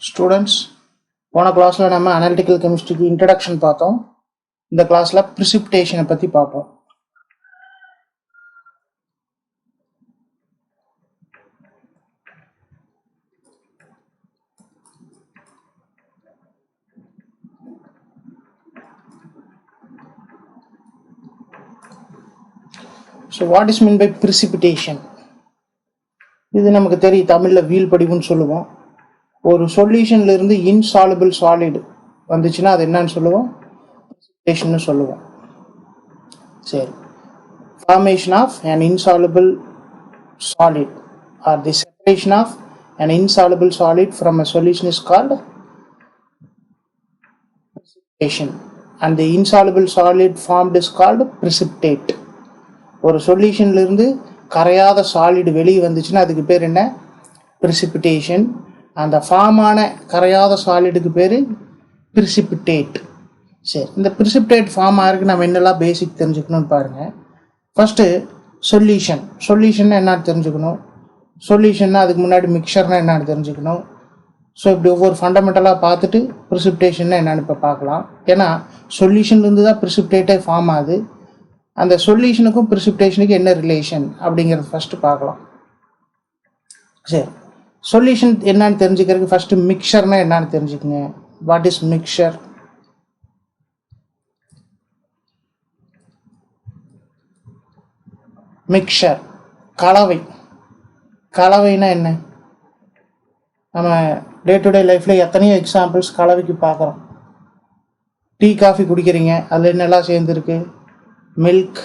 Students, போன கிளாஸில் நம்ம அனாலிட்டிக்கல் கெமிஸ்ட்ரிக்கு இன்ட்ரடக்ஷன் பார்த்தோம். இந்த கிளாஸில் ப்ரிசிபிடேஷனை பற்றி பார்ப்போம். So what is mean by precipitation? இது நமக்கு தெரியும், தமிழில் வீல் படிவுன்னு சொல்லுவோம். ஒரு சொல்யூஷன்லேருந்து இன்சாலுபிள் சாலிட் வந்துச்சுன்னா அது என்னன்னு சொல்லுவோம்? ப்ரிசிபிடேஷன்னு சொல்லுவோம். சரி, formation of an insoluble solid or the separation of an insoluble solid from a solution is called precipitation, and the insoluble solid formed is called precipitate. ஒரு சொல்யூஷன்லேருந்து கரையாத சாலிட் வெளியே வந்துச்சுன்னா அதுக்கு பேர் என்ன? ப்ரிசிபிடேஷன். அந்த ஃபார்மான கரையாத சாலிடுக்கு பேர் ப்ரிசிபிடேட். சரி, இந்த ப்ரிசிபிடேட் ஃபார்ம் ஆகிறதுக்கு நம்ம என்னெல்லாம் பேசிக் தெரிஞ்சுக்கணும்னு பாருங்கள். ஃபஸ்ட்டு சொல்யூஷன் என்னன்னு தெரிஞ்சுக்கணும். சொல்யூஷன்னா அதுக்கு முன்னாடி மிக்சர்னா என்னன்னு தெரிஞ்சுக்கணும். ஸோ இப்படி ஒவ்வொரு ஃபண்டமெண்டலாக பார்த்துட்டு ப்ரிசிபிடேஷன்னா என்னென்னு இப்போ பார்க்கலாம். ஏன்னா சொல்யூஷன்லேருந்து தான் ப்ரிசிபிடேட்டே ஃபார்ம் ஆகுது. அந்த சொல்யூஷனுக்கும் ப்ரிசிபிடேஷனுக்கும் என்ன ரிலேஷன் அப்படிங்கிறது ஃபஸ்ட்டு பார்க்கலாம். சரி, சொல்யூஷன் என்னன்னு தெரிஞ்சுக்கிறதுக்கு ஃபஸ்ட்டு மிக்சர்னா என்னன்னு தெரிஞ்சுக்கங்க. What is mixture? மிக்சர் கலவைனா என்ன? நம்ம டே டு டே லைஃப்பில் எத்தனையோ எக்ஸாம்பிள்ஸ் கலவைக்கு பார்க்குறோம். டீ காஃபி குடிக்கிறீங்க, அதில் என்னெல்லாம் சேர்ந்துருக்கு? Milk,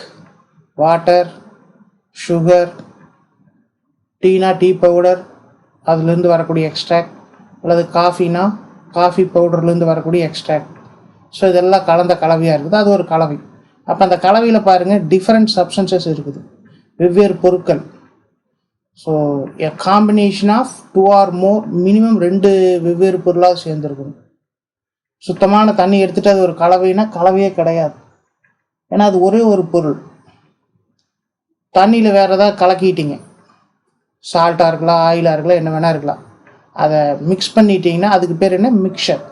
water, sugar. டீனா டீ பவுடர், அதுலேருந்து வரக்கூடிய எக்ஸ்ட்ராக்ட், அல்லது காஃபினா காஃபி பவுடர்லேருந்து வரக்கூடிய எக்ஸ்ட்ராக்ட். ஸோ இதெல்லாம் கலந்த கலவையாக இருக்குது, அது ஒரு கலவை. அப்போ அந்த கலவையில் பாருங்கள், டிஃப்ரெண்ட் சப்ஸ்டன்சஸ் இருக்குது, வெவ்வேறு பொருட்கள். So a combination of 2 or more, minimum 2 வெவ்வேறு பொருளாக சேர்ந்துருக்கணும். சுத்தமான தண்ணி எடுத்துகிட்டு அது ஒரு கலவைனா கலவையே கிடையாது, ஏன்னா அது ஒரே ஒரு பொருள். தண்ணியில் வேறு ஏதாவது கலக்கிட்டீங்க, சால்ட்டாக இருக்கலாம், ஆயிலாக இருக்கலாம், என்ன வேணால் இருக்கலாம், அதை மிக்ஸ் பண்ணிட்டீங்கன்னா அதுக்கு பேர் என்ன? மிக்சர்.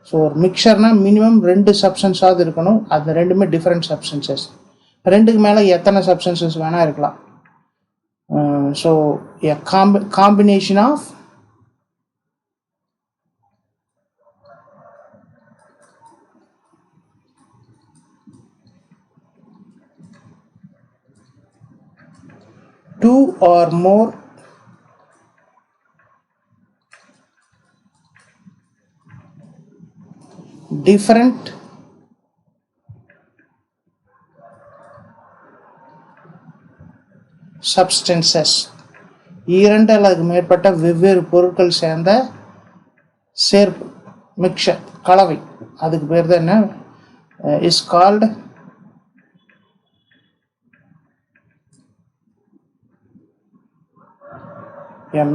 ஸோ ஒரு மிக்சர்னால் மினிமம் 2 சப்ஸ்டன்ஸாவது இருக்கணும். அது ரெண்டுமே டிஃப்ரெண்ட் சப்ஸ்டன்சஸ். 2க்கு மேலே எத்தனை சப்ஸ்டன்சஸ் வேணால் இருக்கலாம். So a combination of two or more different substances, 2 அல்லது மேற்பட்ட வெவ்வேறு பொருட்கள் சேர்ந்த சேர்ப்பு, மிக்சர், கலவை. அதுக்கு பேர் தான் என்ன? Is called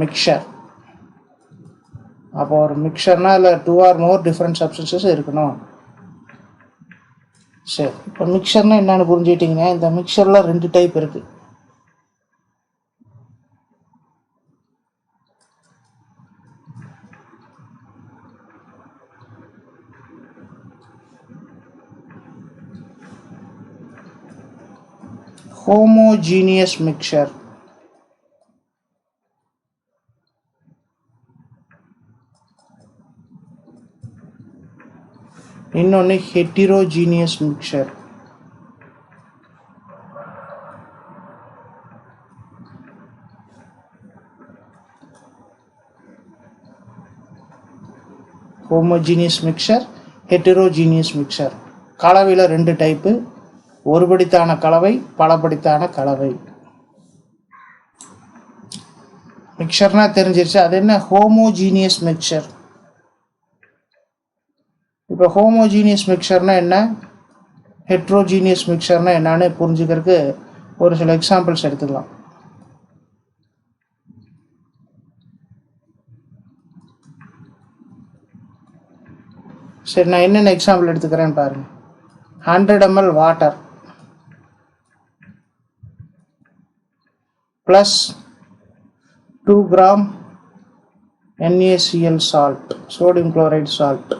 mixture. அப்போ ஒரு மிக்சர்னா இல்லை 2 or more டிஃப்ரெண்ட் சப்ஸ்டன்சஸ் இருக்கணும். சரி, இப்போ மிக்சர்னா என்னன்னு புரிஞ்சுக்கிட்டீங்கன்னா, இந்த மிக்சரில் 2 டைப் இருக்குது. ஹோமோஜீனியஸ் மிக்சர், இன்னொன்று heterogeneous mixture. Homogeneous mixture, heterogeneous mixture. கலவையில் 2 டைப்பு, ஒருபடித்தான கலவை, பலபடித்தான கலவை. மிக்சர்னா தெரிஞ்சிருச்சு, அது என்ன? Homogeneous mixer. இப்போ ஹோமோஜீனியஸ் மிக்சர்னா என்ன, ஹெட்ரோஜீனியஸ் மிக்சர்னா என்னன்னு புரிஞ்சுக்கிறதுக்கு ஒரு சில எக்ஸாம்பிள்ஸ் எடுத்துக்கலாம். சரி, நான் என்னென்ன எக்ஸாம்பிள் எடுத்துக்கிறேன்னு பாருங்க. 100 ml water plus 2 gram NaCl salt, sodium chloride salt.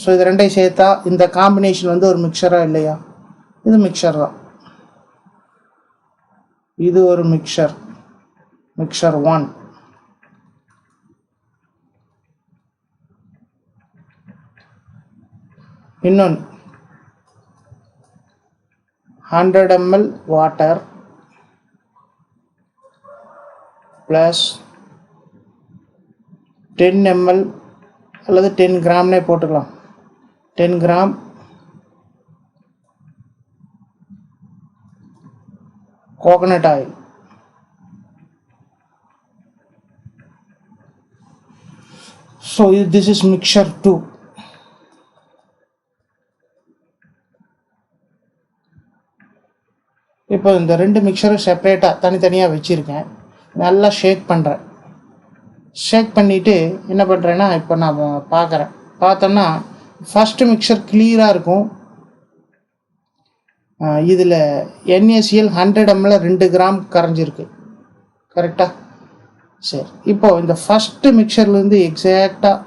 So இது ரெண்டையும் சேர்த்தா இந்த காம்பினேஷன் வந்து ஒரு மிக்சரா இல்லையா? இது மிக்சர் தான். இது ஒரு மிக்சர், மிக்சர் 1. இன்னொன்று 100 ml வாட்டர் ப்ளஸ் 10 ml அல்லது 10 கிராம்னே போட்டுக்கலாம். 10 gram coconut oil. So this is mixture 2. இப்போ இந்த ரெண்டு மிக்சரும் செப்பரேட்டாக தனித்தனியாக வச்சுருக்கேன். நல்லா ஷேக் பண்ணுறேன். ஷேக் பண்ணிவிட்டு என்ன பண்ணுறேன்னா, இப்போ நான் பார்க்குறேன். பார்த்தோன்னா ஃபஸ்ட்டு மிக்சர் கிளியராக இருக்கும். இதில் NaCl 100 ml 2 கிராம் கரைஞ்சிருக்கு. கரெக்டாக? சரி, இப்போது இந்த ஃபஸ்ட்டு மிக்சர்லேருந்து எக்ஸாக்டாக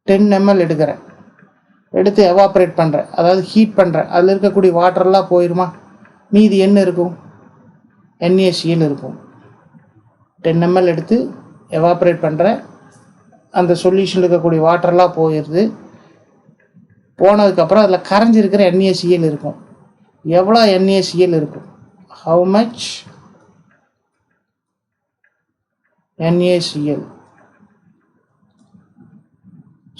10 ml எடுக்கிறேன். எடுத்து எவாப்ரேட் பண்ணுறேன், அதாவது ஹீட் பண்ணுறேன். அதில் இருக்கக்கூடிய வாட்டர்லாம் போயிடுமா? மீதி என்ன இருக்கும்? NaCl இருக்கும். 10 ml எடுத்து எவாப்ரேட் பண்ணுறேன். அந்த சொல்யூஷனில் இருக்கக்கூடிய வாட்டர்லாம் போயிடுது. போனதுக்கப்புறம் அதில் கரைஞ்சிருக்கிற NaCl இருக்கும். எவ்வளோ NaCl இருக்கும்? How much NaCl?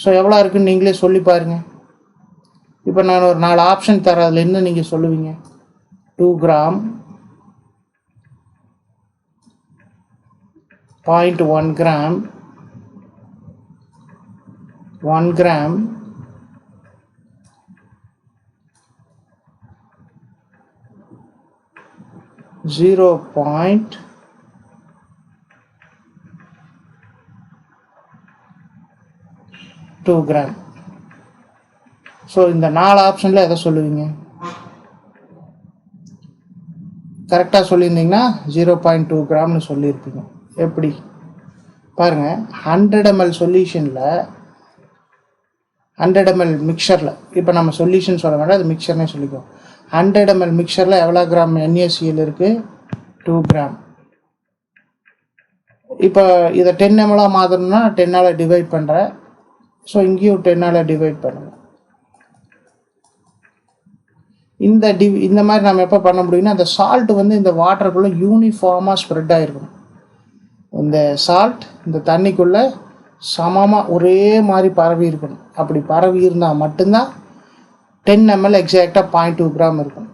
ஸோ எவ்வளோ இருக்குன்னு நீங்களே சொல்லி பாருங்கள். இப்போ நான் ஒரு 4 ஆப்ஷன் தரேன், அதில் என்ன நீங்கள் சொல்லுவீங்க? 2 gram, 0.1 gram, 1 gram, 0.2 gram. So இந்த 4 ஆப்ஷனில் எதை சொல்லுவீங்க? கரெக்டாக சொல்லியிருந்தீங்கன்னா 0.2 கிராம்னு சொல்லியிருப்பீங்க. எப்படி பாருங்கள், 100 ml சொல்யூஷனில் 100 ml மிக்சரில், இப்போ நம்ம சொல்யூஷன் சொல்ல வேண்டாம், அது மிக்சர்னே சொல்லிக்குவோம். 100 ml மிக்சரில் எவ்வளோ கிராம் NaCl இருக்குது? 2 கிராம். இப்போ இதை 10 ml மாற்றணும்னா 10ஆல் டிவைட் பண்ணுறேன். ஸோ இங்கேயும் 10ஆல் டிவைட் பண்ணுங்கள். இந்த மாதிரி நம்ம எப்போ பண்ண முடியும்னா, அந்த சால்ட் வந்து இந்த வாட்டருக்குள்ளே யூனிஃபார்மாக ஸ்ப்ரெட் ஆகிருக்கணும். இந்த சால்ட் இந்த தண்ணிக்குள்ளே சமமாக ஒரே மாதிரி பரவி இருக்கணும். அப்படி பரவி இருந்தால் மட்டும்தான் 10 ml எக்ஸாக்டாக 0.2 கிராம் இருக்கும்.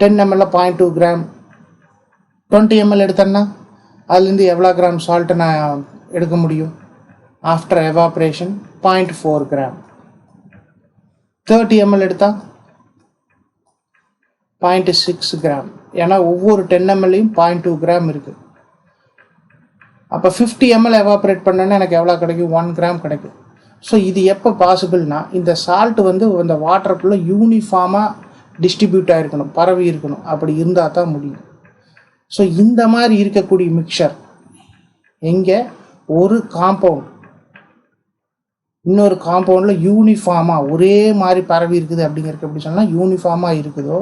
10 ml 0.2 கிராம். 20 ml எடுத்தேன்னா அதுலேருந்து எவ்வளோ கிராம் சால்ட்டை நான் எடுக்க முடியும்? After evaporation 0.4 gram. 30 ml எடுத்தால் 0.6 கிராம். ஏன்னா ஒவ்வொரு 10 mlலையும் 0.2 கிராம் இருக்குது. அப்போ 50 ml எவாப்ரேட் பண்ணோன்னா எனக்கு எவ்வளோ கிடைக்கும்? 1 கிராம் கிடைக்கும். ஸோ இது எப்போ பாசிபிள்னா, இந்த சால்ட் வந்து அந்த வாட்டருக்குள்ளே யூனிஃபார்மாக டிஸ்ட்ரிபியூட் ஆகிருக்கணும், பரவி இருக்கணும். அப்படி இருந்தால் தான் முடியும். ஸோ இந்த மாதிரி இருக்கக்கூடிய மிக்சர் எங்கே ஒரு காம்பவுண்ட் இன்னொரு காம்பவுண்டில் யூனிஃபார்மாக ஒரே மாதிரி பரவி இருக்குது அப்படிங்கிறது எப்படி சொன்னால், யூனிஃபார்மாக இருக்குதோ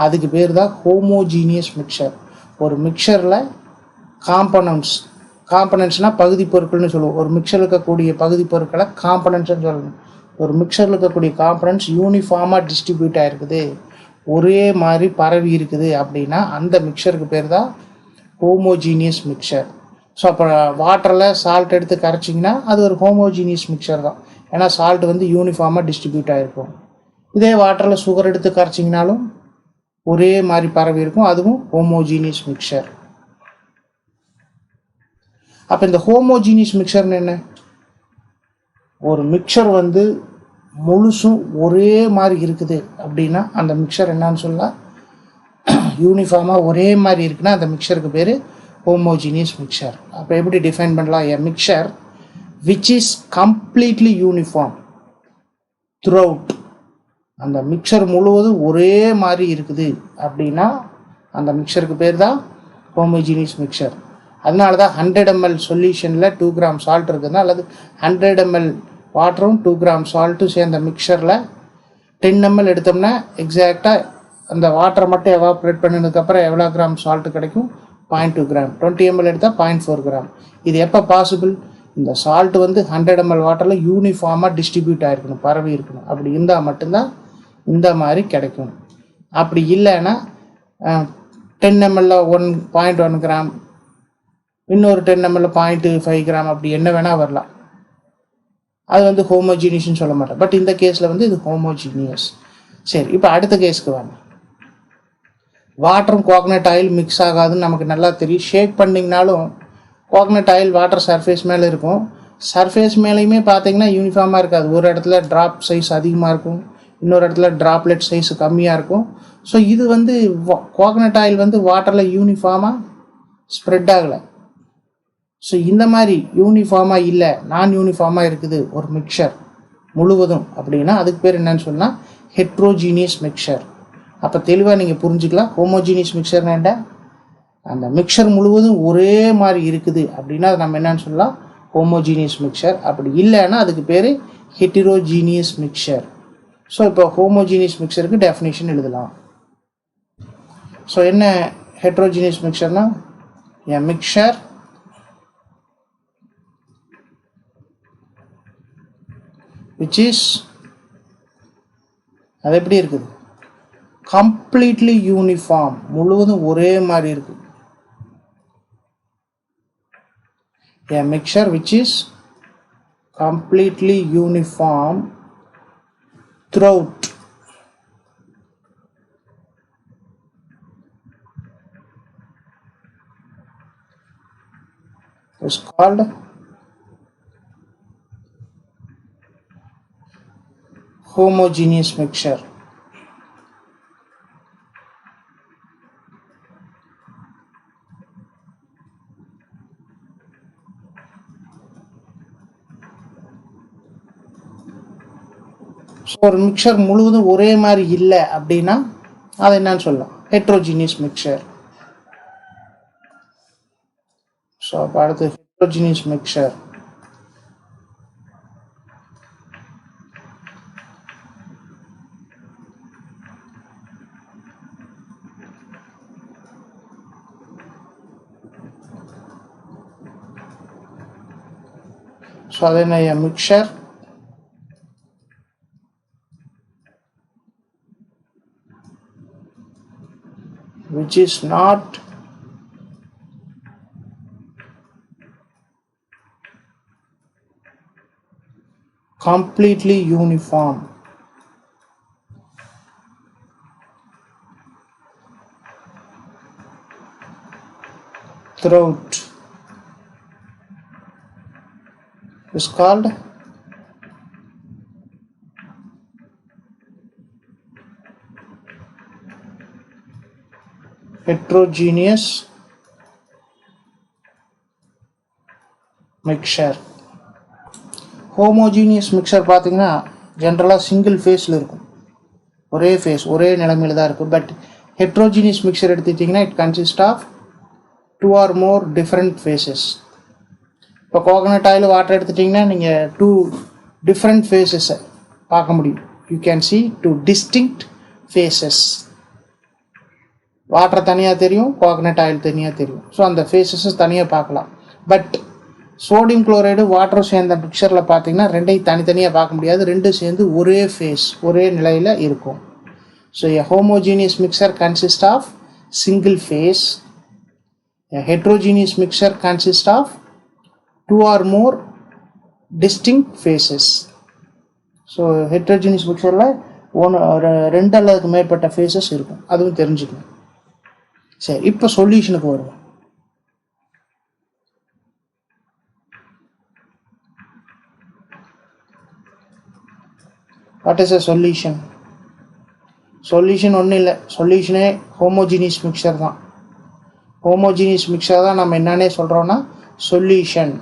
அதுக்கு பேர் தான் ஹோமோஜீனியஸ் மிக்சர். ஒரு மிக்சரில் காம்பனன்ட்ஸ்னால் பகுதி பொருட்கள்னு சொல்லுவோம். ஒரு மிக்சரில் இருக்கக்கூடிய பகுதி பொருட்களை காம்பனன்ட்ஸ்னு சொல்லணும். ஒரு மிக்சரில் இருக்கக்கூடிய காம்பனன்ட்ஸ் யூனிஃபார்மாக டிஸ்ட்ரிபியூட் ஆகிருக்குது, ஒரே மாதிரி பரவி இருக்குது அப்படின்னா அந்த மிக்சருக்கு பேர் தான் ஹோமோஜீனியஸ் மிக்சர். ஸோ அப்போ வாட்டரில் சால்ட் எடுத்து கரைச்சிங்கன்னா அது ஒரு ஹோமோஜீனியஸ் மிக்சர் தான். ஏன்னா சால்ட் வந்து யூனிஃபார்மாக டிஸ்ட்ரிபியூட் ஆகிருக்கும். இதே வாட்டரில் சுகர் எடுத்து கரைச்சிங்கனாலும் ஒரே மாதிரி பரவி இருக்கும், அதுவும் ஹோமோஜீனியஸ் மிக்சர். அப்போ இந்த ஹோமோஜீனியஸ் மிக்சர்னு என்ன? ஒரு மிக்சர் வந்து முழுசும் ஒரே மாதிரி இருக்குது அப்படின்னா அந்த மிக்சர் என்னன்னு சொல்லலாம், யூனிஃபார்மாக ஒரே மாதிரி இருக்குன்னா அந்த மிக்சருக்கு பேர் ஹோமோஜீனியஸ் மிக்சர். அப்போ எப்படி டிஃபைன் பண்ணலாம்? A mixture which is completely uniform throughout. அந்த மிக்சர் முழுவதும் ஒரே மாதிரி இருக்குது அப்படின்னா அந்த மிக்சருக்கு பேர் தான் ஹோமோஜீனியஸ் மிக்சர். அதனால தான் 100 ml சொல்யூஷனில் 2 கிராம் சால்ட் இருக்குதுன்னா, அல்லது 100 ml வாட்டரும் 2 கிராம் சால்ட்டும் சேர்ந்த மிக்சரில் 10 ml எடுத்தோம்னா எக்ஸாக்டாக அந்த வாட்டரை மட்டும் எவாப்ரேட் பண்ணினதுக்கப்புறம் எவ்வளோ கிராம் சால்ட்டு கிடைக்கும்? 0.2 கிராம். 20 ml எடுத்தால் 0.4 கிராம். இது எப்போ பாசிபிள்? இந்த சால்ட் வந்து 100 ml வாட்டரில் யூனிஃபார்மாக டிஸ்ட்ரிபியூட் ஆகிருக்கணும், பரவி இருக்கணும். அப்படி இருந்தால் மட்டும்தான் இந்த மாதிரி கிடைக்கும். அப்படி இல்லைன்னா 10 ml 1.1 கிராம், இன்னொரு 10 ml 0.5 கிராம், அப்படி என்ன வேணால் வரலாம். அது வந்து ஹோமோஜீனியஸ்னு சொல்ல மாட்டேன். பட் இந்த கேஸில் வந்து இது ஹோமோஜீனியஸ். சரி, இப்போ அடுத்த கேஸுக்கு வாங்க. வாட்டரும் கோகனட் ஆயில் மிக்ஸ் ஆகாதுன்னு நமக்கு நல்லா தெரியும். ஷேக் பண்ணிங்கனாலும் கோகனட் ஆயில் வாட்டர் சர்ஃபேஸ் மேலே இருக்கும். சர்ஃபேஸ் மேலேயுமே பார்த்தீங்கன்னா யூனிஃபார்மாக இருக்காது. ஒரு இடத்துல ட்ராப் சைஸ் அதிகமாக இருக்கும், இன்னொரு இடத்துல ட்ராப்லெட் சைஸ் கம்மியாக இருக்கும். ஸோ இது வந்து கோகனட் ஆயில் வந்து வாட்டரில் யூனிஃபார்மாக ஸ்ப்ரெட் ஆகலை. ஸோ இந்த மாதிரி யூனிஃபார்மாக இல்லை, நான் யூனிஃபார்மாக இருக்குது ஒரு மிக்சர் முழுவதும் அப்படின்னா அதுக்கு பேர் என்னன்னு சொன்னால் ஹெட்ரோஜீனியஸ் மிக்சர். அப்போ தெளிவாக நீங்கள் புரிஞ்சுக்கலாம். ஹோமோஜீனியஸ் மிக்சர்னா என்ன? அந்த மிக்சர் முழுவதும் ஒரே மாதிரி இருக்குது அப்படின்னா அது நம்ம என்னன்னு சொல்லலாம்? Homogeneous mixture. அப்படி இல்லைன்னா அதுக்கு பேர் ஹெட்டிரோஜீனியஸ் மிக்சர். ஸோ இப்போ ஹோமோஜீனியஸ் மிக்சருக்கு டெஃபினேஷன் எழுதலாம். ஸோ என்ன ஹெட்ரோஜீனியஸ் மிக்சர்னா? எ மிக்சர் which is, அது எப்படி இருக்குது? கம்ப்ளீட்லி யூனிஃபார்ம், முழுவதும் ஒரே மாதிரி இருக்கு. A mixture which is completely uniform throughout is called homogeneous mixture. So ஒரு மிக்சர் முழுவதும் ஒரே மாதிரி இல்லை அப்படின்னா அதை என்னன்னு சொல்லலாம்? Heterogeneous mixer. ஸோ அப்போ அடுத்து ஹெட்ரோஜீனியஸ் மிக்சர். ஸோ அது என்ன? Mixture which is not completely uniform throughout is called heterogeneous mixture. Homogeneous mixer பார்த்தீங்கன்னா ஜென்ரலாக சிங்கிள் ஃபேஸில் இருக்கும், ஒரே ஃபேஸ் ஒரே நிலைமையில் தான் இருக்கும். பட் ஹெட்ரோஜீனியஸ் மிக்சர் எடுத்துக்கிட்டிங்கன்னா it consist of 2 or more different phases. இப்போ கோகனட் ஆயில் வாட்டர் எடுத்துட்டிங்கன்னா நீங்கள் 2 different phases பார்க்க முடியும். You can see 2 distinct phases. Water தனியாக தெரியும், கோகனட் ஆயில் தனியாக தெரியும். ஸோ அந்த ஃபேஸஸ் தனியாக பார்க்கலாம். பட் சோடியம் குளோரைடு வாட்டரும் சேர்ந்த மிக்சரில் பார்த்தீங்கன்னா ரெண்டையும் தனித்தனியாக பார்க்க முடியாது, ரெண்டும் சேர்ந்து ஒரே ஃபேஸ் ஒரே நிலையில் இருக்கும். So a homogeneous mixture consist of single phase. A heterogeneous mixture consist of 2 or more distinct phases. So heterogeneous மிக்சரில் 2 அல்லதுக்கு மேற்பட்ட ஃபேஸஸ் இருக்கும், அதுவும் தெரிஞ்சுக்கணும். சரி, இப்போ சொல்யூஷனுக்கு வருவோம். What is a solution? Solution ஒன்றும் இல்லை, சொல்யூஷனே ஹோமோஜீனியஸ் மிக்சர் தான். ஹோமோஜீனியஸ் மிக்சர் தான் நம்ம என்னன்னே சொல்கிறோன்னா சொல்யூஷன்.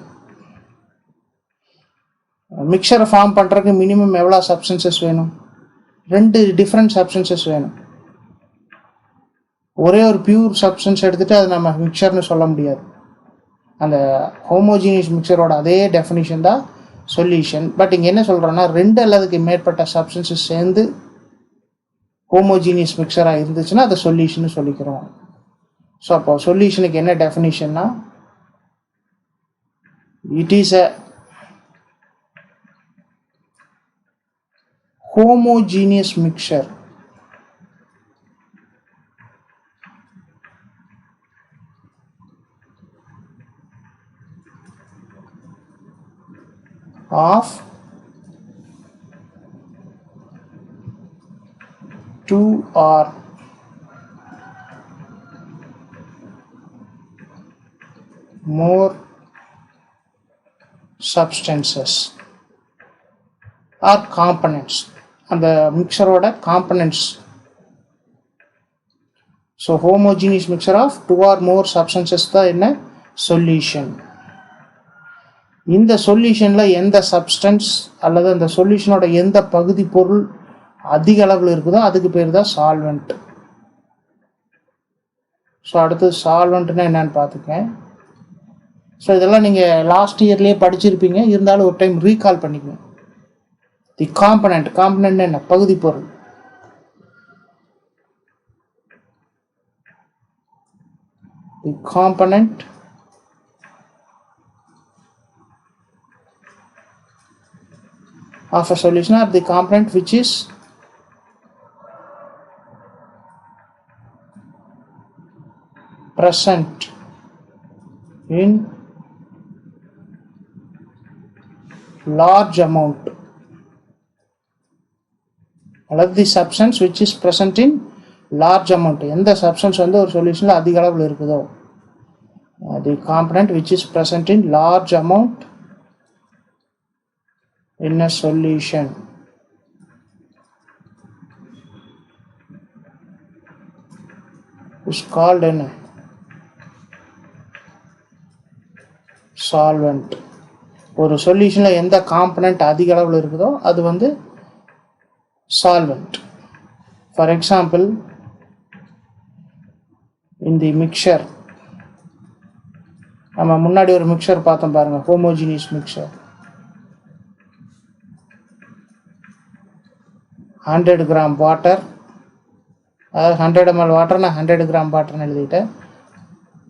மிக்சரை ஃபார்ம் பண்ணுறதுக்கு மினிமம் எவ்வளோ சப்ஸ்டன்சஸ் வேணும்? 2 டிஃப்ரெண்ட் சப்ஸ்டன்சஸ் வேணும். ஒரே ஒரு பியூர் சப்ஸ்டன்ஸ் எடுத்துகிட்டு அதை நம்ம மிக்சர்னு சொல்ல முடியாது. அந்த ஹோமோஜீனியஸ் மிக்சரோட அதே டெஃபினிஷன் தான் சொல்யூஷன். பட் இங்கே என்ன சொல்கிறோன்னா 2 அல்லதுக்கு மேற்பட்ட சப்ஸ்டன்சஸ் சேர்ந்து ஹோமோஜீனியஸ் மிக்சராக இருந்துச்சுன்னா அதை சொல்யூஷன் சொல்லிக்கிறோம். ஸோ அப்போ சொல்யூஷனுக்கு என்ன டெஃபினிஷன்னா, it is a homogeneous mixture of 2 or more substances or components. அந்த மிக்சரோட components. So homogeneous mixture of 2 or more substances தான் என்ன சொல்யூஷன். இந்த சொல்யூஷனில் எந்த சப்ஸ்டன்ஸ் அல்லது அந்த சொல்யூஷனோட எந்த பகுதி பொருள் அதிக அளவில் இருக்குதோ அதுக்கு பேர் தான் சால்வெண்ட். ஸோ அடுத்து சால்வெண்ட்னா என்னன்னு பார்த்துக்கேன். ஸோ இதெல்லாம் நீங்கள் லாஸ்ட் இயர்லேயே படிச்சிருப்பீங்க, இருந்தாலும் ஒரு டைம் ரீகால் பண்ணிக்கணும். தி காம்பனண்ட் என்ன, பகுதி பொருள். தி component of a solution or the component which is present in large amount, அல்லது the substance which is present in large amount. எந்த சப்ஸ்டன்ஸ் வந்து ஒரு சொல்யூஷனில் அதிக அளவில் இருக்குதோ, the component which is present in large amount in a solution is called என்ன, solvent. ஒரு சொல்யூஷனில் எந்த காம்பனண்ட் அதிக அளவில் இருக்குதோ அது வந்து solvent. For example, in the mixture, நம்ம முன்னாடி ஒரு மிக்சர் பார்த்தோம் பாருங்க, ஹோமோஜீனியஸ் மிக்சர். 100 கிராம் வாட்டர், அதாவது 100 ml வாட்டர், நான் 100 கிராம் வாட்டர்னு எழுதிட்டேன்,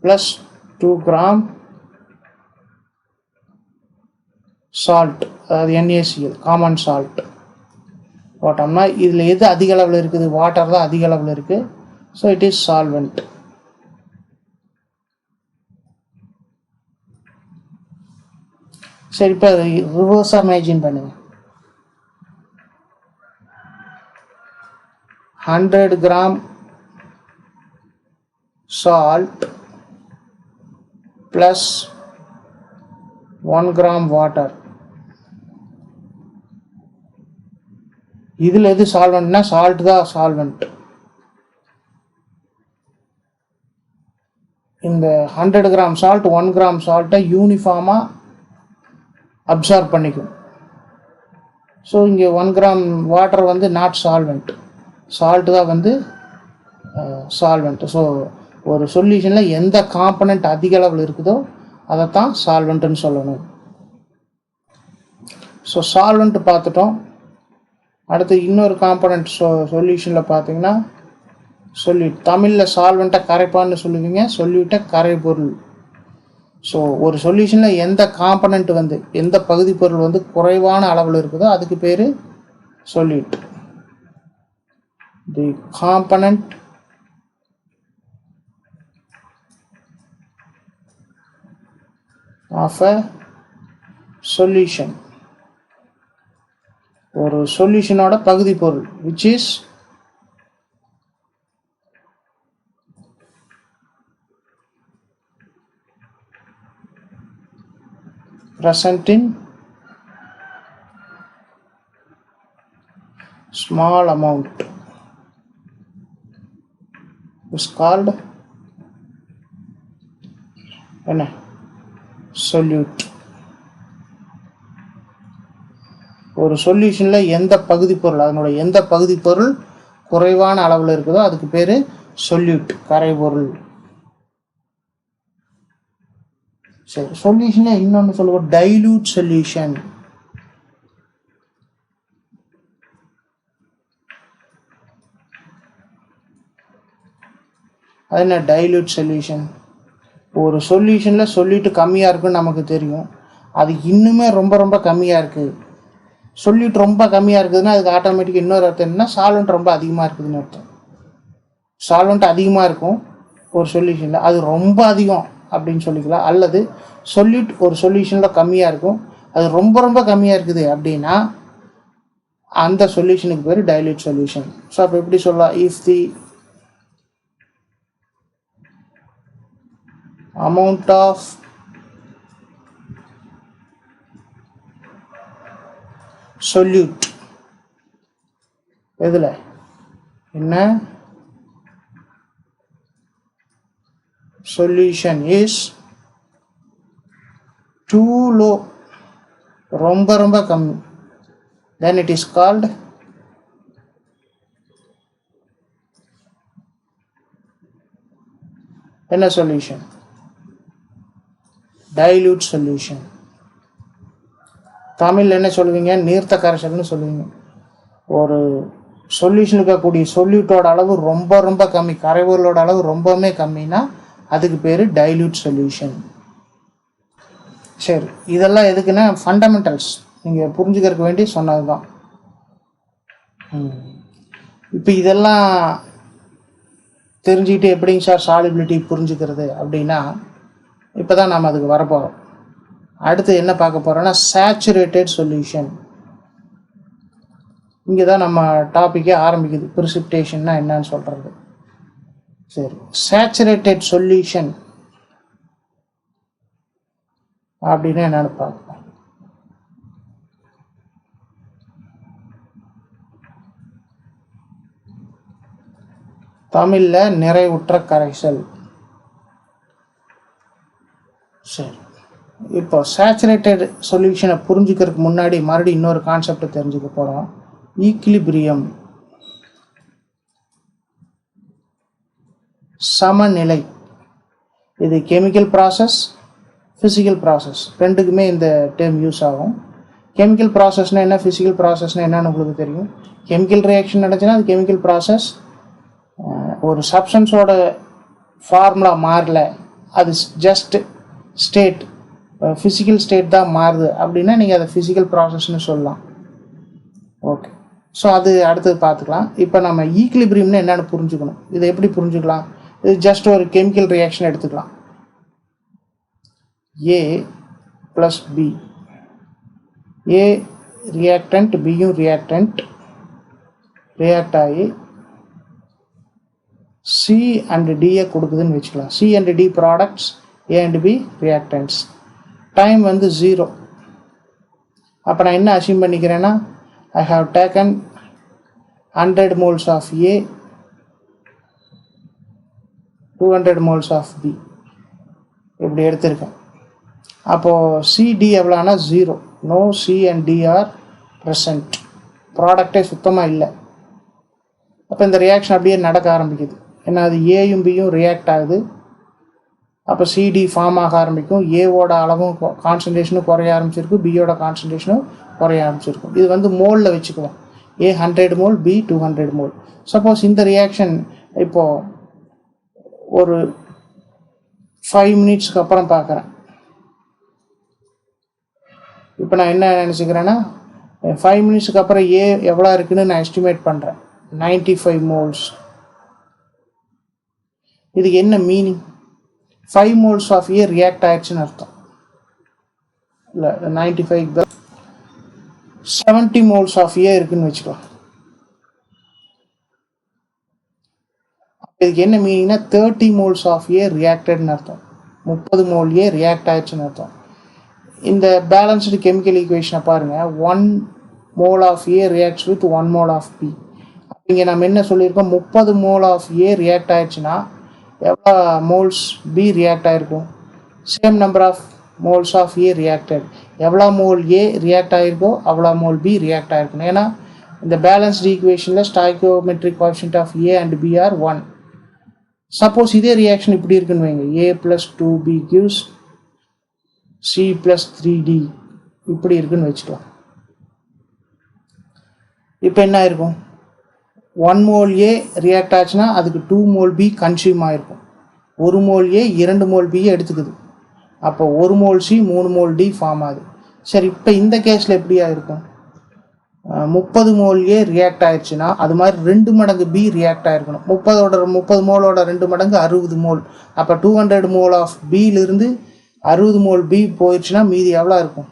ப்ளஸ் 2 கிராம் சால்ட், அதாவது NaCl, காமன் சால்ட் போட்டோம்னா இதில் எது அதிக அளவில் இருக்குது, வாட்டர் தான் அதிக அளவில் இருக்குது. So it is solvent. சரி, இப்போ ரிவர்ஸாக இமேஜின் பண்ணுங்க. 100 gram salt plus 1 gram water. இதில் எது சால்வெண்ட்னா சால்ட் தான் சால்வெண்ட். இந்த 100 கிராம் சால்ட் 1 கிராம் சால்ட்டை யூனிஃபார்மாக அப்சார்ப் பண்ணிக்கும். ஸோ இங்கே 1 கிராம் வாட்டர் வந்து நாட் சால்வெண்ட், சால்ட்டு தான் வந்து சால்வெண்ட். ஸோ ஒரு சொல்யூஷனில் எந்த காம்பனண்ட் அதிக அளவில் இருக்குதோ அதைத்தான் சால்வெண்ட்டுன்னு சொல்லணும். ஸோ சால்வெண்ட் பார்த்துட்டோம். அடுத்து இன்னொரு காம்பனண்ட் சொல்யூஷனில் பார்த்தீங்கன்னா சொல்யூட். தமிழில் சால்வெண்ட்டை கரைப்பான்னு சொல்லுவீங்க, சொல்யூட்டை கரைபொருள். ஸோ ஒரு சொல்யூஷனில் எந்த காம்பனண்ட் வந்து எந்த பகுதி பொருள் வந்து குறைவான அளவில் இருக்குதோ அதுக்கு பேர் solute. The component of a solution, ஒரு சொல்யூஷனோட பகுதி பொருள் which is present in small amount is called என்ன, solute. ஒரு சொல்யூஷனில் எந்த பகுதி பொருள், அதனோட எந்த பகுதி பொருள் குறைவான அளவில் இருக்குதோ அதுக்கு பேர் சொல்யூட், கரைபொருள். சரி, சொல்யூஷனில் இன்னொன்று சொல்லுவோம், டைல்யூட் சொல்யூஷன். அது என்ன டைல்யூட் சொல்யூஷன்? ஒரு சொல்யூஷனில் சொல்லிட்டு கம்மியாக இருக்குன்னு நமக்கு தெரியும், அது இன்னுமே ரொம்ப ரொம்ப கம்மியாக இருக்குது. சொல்லிட்டு ரொம்ப கம்மியாக இருக்குதுன்னா அதுக்கு ஆட்டோமேட்டிக்காக இன்னொரு அர்த்தம் என்னன்னா சால்வெண்ட் ரொம்ப அதிகமாக இருக்குதுன்னு அர்த்தம். சால்வெண்ட் அதிகமாக இருக்கும் ஒரு சொல்யூஷனில், அது ரொம்ப அதிகம் அப்படின்னு சொல்லிக்கலாம். அல்லது சொல்யூட் ஒரு சொல்யூஷனில் கம்மியாக இருக்கும், அது ரொம்ப ரொம்ப கம்மியாக இருக்குது அப்படின்னா அந்த சொல்யூஷனுக்கு பேர் டைல்யூட் சொல்யூஷன். ஸோ அப்போ எப்படி சொல்லலாம்? If the amount of solute எதுல என்ன solution is too low, ரொம்ப ரொம்ப கம்மி, then it is called என்ன சொல்யூஷன்? Dilute solution. தமிழில் என்ன சொல்லுவீங்க? நீர்த்த கரைசல்னு சொல்லுவீங்க. ஒரு சொல்யூஷனுக்கு இருக்கக்கூடிய சொல்யூட்டோட அளவு ரொம்ப ரொம்ப கம்மி, கரைவுகளோட அளவு ரொம்பவுமே கம்மினா அதுக்கு பேர் டைல்யூட் சொல்யூஷன். சரி, இதெல்லாம் எதுக்குன்னா ஃபண்டமெண்டல்ஸ் நீங்கள் புரிஞ்சுக்கிறதுக்கு வேண்டி சொன்னது தான். இப்போ இதெல்லாம் தெரிஞ்சுக்கிட்டு எப்படிங்க சார் சாலிபிலிட்டி புரிஞ்சுக்கிறது அப்படின்னா இப்போ தான் நாம் அதுக்கு வரப்போகிறோம். அடுத்து என்ன பார்க்க போகிறோன்னா சேச்சுரேட்டட் சொல்யூஷன். இங்கே தான் நம்ம டாப்பிக்கே ஆரம்பிக்குது, ப்ரிசிபிடேஷன்னா என்னன்னு சொல்கிறது. சரி, சேச்சுரேட்டட் சொல்யூஷன் அப்படின்னா என்னன்னு பார்ப்போம். தமிழில் நிறைவுற்ற கரைசல். சரி, இப்போ சேச்சுரேட்டட் சொல்யூஷனை புரிஞ்சுக்கிறதுக்கு முன்னாடி மறுபடியும் இன்னொரு கான்செப்டை தெரிஞ்சுக்க போகிறோம், ஈக்லிபிரியம், சமநிலை. இது கெமிக்கல் ப்ராசஸ், ஃபிசிக்கல் ப்ராசஸ் ரெண்டுக்குமே இந்த டேர்ம் யூஸ் ஆகும். கெமிக்கல் ப்ராசஸ்னால் என்ன, ஃபிசிக்கல் ப்ராசஸ்னால் என்னன்னு உங்களுக்கு தெரியும். கெமிக்கல் ரியாக்ஷன் நடந்துச்சுன்னா அது கெமிக்கல் ப்ராசஸ். ஒரு சப்ஸ்டன்ஸோட ஃபார்முலா மாறல, அது ஜஸ்ட் ஸ்டேட், ஃபிசிக்கல் ஸ்டேட் தான் மாறுது அப்படின்னா நீங்கள் அதை ஃபிசிக்கல் ப்ராசஸ்ன்னு சொல்லலாம். ஓகே, ஸோ அது அடுத்தது பார்த்துக்கலாம். இப்போ நம்ம ஈக்லிபிரியம்னு என்னென்னு புரிஞ்சுக்கணும். இதை எப்படி புரிஞ்சுக்கலாம்? இது ஜஸ்ட் ஒரு கெமிக்கல் ரியாக்ஷன் எடுத்துக்கலாம். A plus B, A reactant, பியும் ரியாக்டன்ட், ரியாக்ட் ஆகி சி அண்ட் டியை கொடுக்குதுன்னு வச்சுக்கலாம். C and D products, A and B reactants. Time வந்து 0. அப்போ நான் என்ன அசியூம் பண்ணிக்கிறேன்னா, I have taken 100 moles of A, 200 moles of B, இப்படி எடுத்திருக்கேன். அப்போது சிடி எவ்வளோனா 0. No C and D are present, ப்ராடக்டே சுத்தமாக இல்லை. அப்போ இந்த ரியாக்ஷன் அப்படியே நடக்க ஆரம்பிக்குது. ஏன்னா அது ஏயும் பியும் ரியாக்ட் ஆகுது. அப்போ சிடி ஃபார்ம் ஆக ஆரம்பிக்கும். ஏவோட அளவும் கான்சன்ட்ரேஷனும் குறைய ஆரம்பிச்சிருக்கு, பியோட கான்சன்ட்ரேஷனும் குறைய ஆரம்பிச்சிருக்கும். இது வந்து மோலில் வச்சுக்குவோம். ஏ 100 mole, பி 200 mole. சப்போஸ் இந்த ரியாக்ஷன் இப்போது ஒரு 5 minutesக்கு அப்புறம் பார்க்குறேன். இப்போ நான் என்ன நினச்சிக்கிறேன்னா, 5 minutesக்கு அப்புறம் ஏ எவ்வளோ இருக்குன்னு நான் எஸ்டிமேட் பண்ணுறேன், 95 moles. இதுக்கு என்ன meaning? 5 moles of A react ஆயிடுச்சுன்னு அர்த்தம். இல்லை, 95 70 moles ஆஃப் ஏ இருக்குன்னு வச்சுக்கலாம். இதுக்கு என்ன மீனிங்னா 30 moles ஆஃப் ஏ ரியாக்டட்னு அர்த்தம். 30 mole ஏ ரியாக்ட் ஆயிடுச்சுன்னு அர்த்தம். இந்த பேலன்ஸ்டு கெமிக்கல் ஈக்குவேஷனை பாருங்கள். 1 mole of A reacts with 1 mole of B. இங்கே நம்ம என்ன சொல்லியிருக்கோம், 30 mole ஆஃப் ஏ ரியாக்ட் ஆயிடுச்சுன்னா எவ்வளோ மோல்ஸ் பி ரியாக்ட் ஆகிருக்கும்? Same number of moles of A reacted. எவ்வளோ மோல் ஏ ரியாக்ட் ஆகிருக்கோ அவ்வளோ மோல் பி ரியாக்ட் ஆகிருக்கணும். ஏன்னா இந்த பேலன்ஸ்டு ஈக்குவேஷனில் stoichiometric coefficient of A and B are 1. Suppose இதே ரியாக்ஷன் இப்படி இருக்குன்னு வைங்க, ஏ + 2b gives C + 3D இப்படி இருக்குன்னு வச்சுக்கலாம். இப்போ என்ன ஆயிருக்கும், 1 mol A ரியாக்ட் ஆச்சுன்னா அதுக்கு 2 mol B கன்சியூம் ஆகிருக்கும். 1 mol A 2 mol B எடுத்துக்குது. அப்போ 1 mol C 3 mol D form ஆகுது. சரி, இப்போ இந்த கேஸில் எப்படி ஆயிருக்கும், 30 mol A ரியாக்ட் ஆயிடுச்சுன்னா அது மாதிரி 2 மடங்கு B ரியாக்ட் ஆகிருக்கணும். 30 மோலோட 2 மடங்கு 60 மோல். அப்போ 200 mol ஆஃப் பியிலிருந்து 60 mol B போயிடுச்சுன்னா மீதி எவ்வளோ இருக்கும்,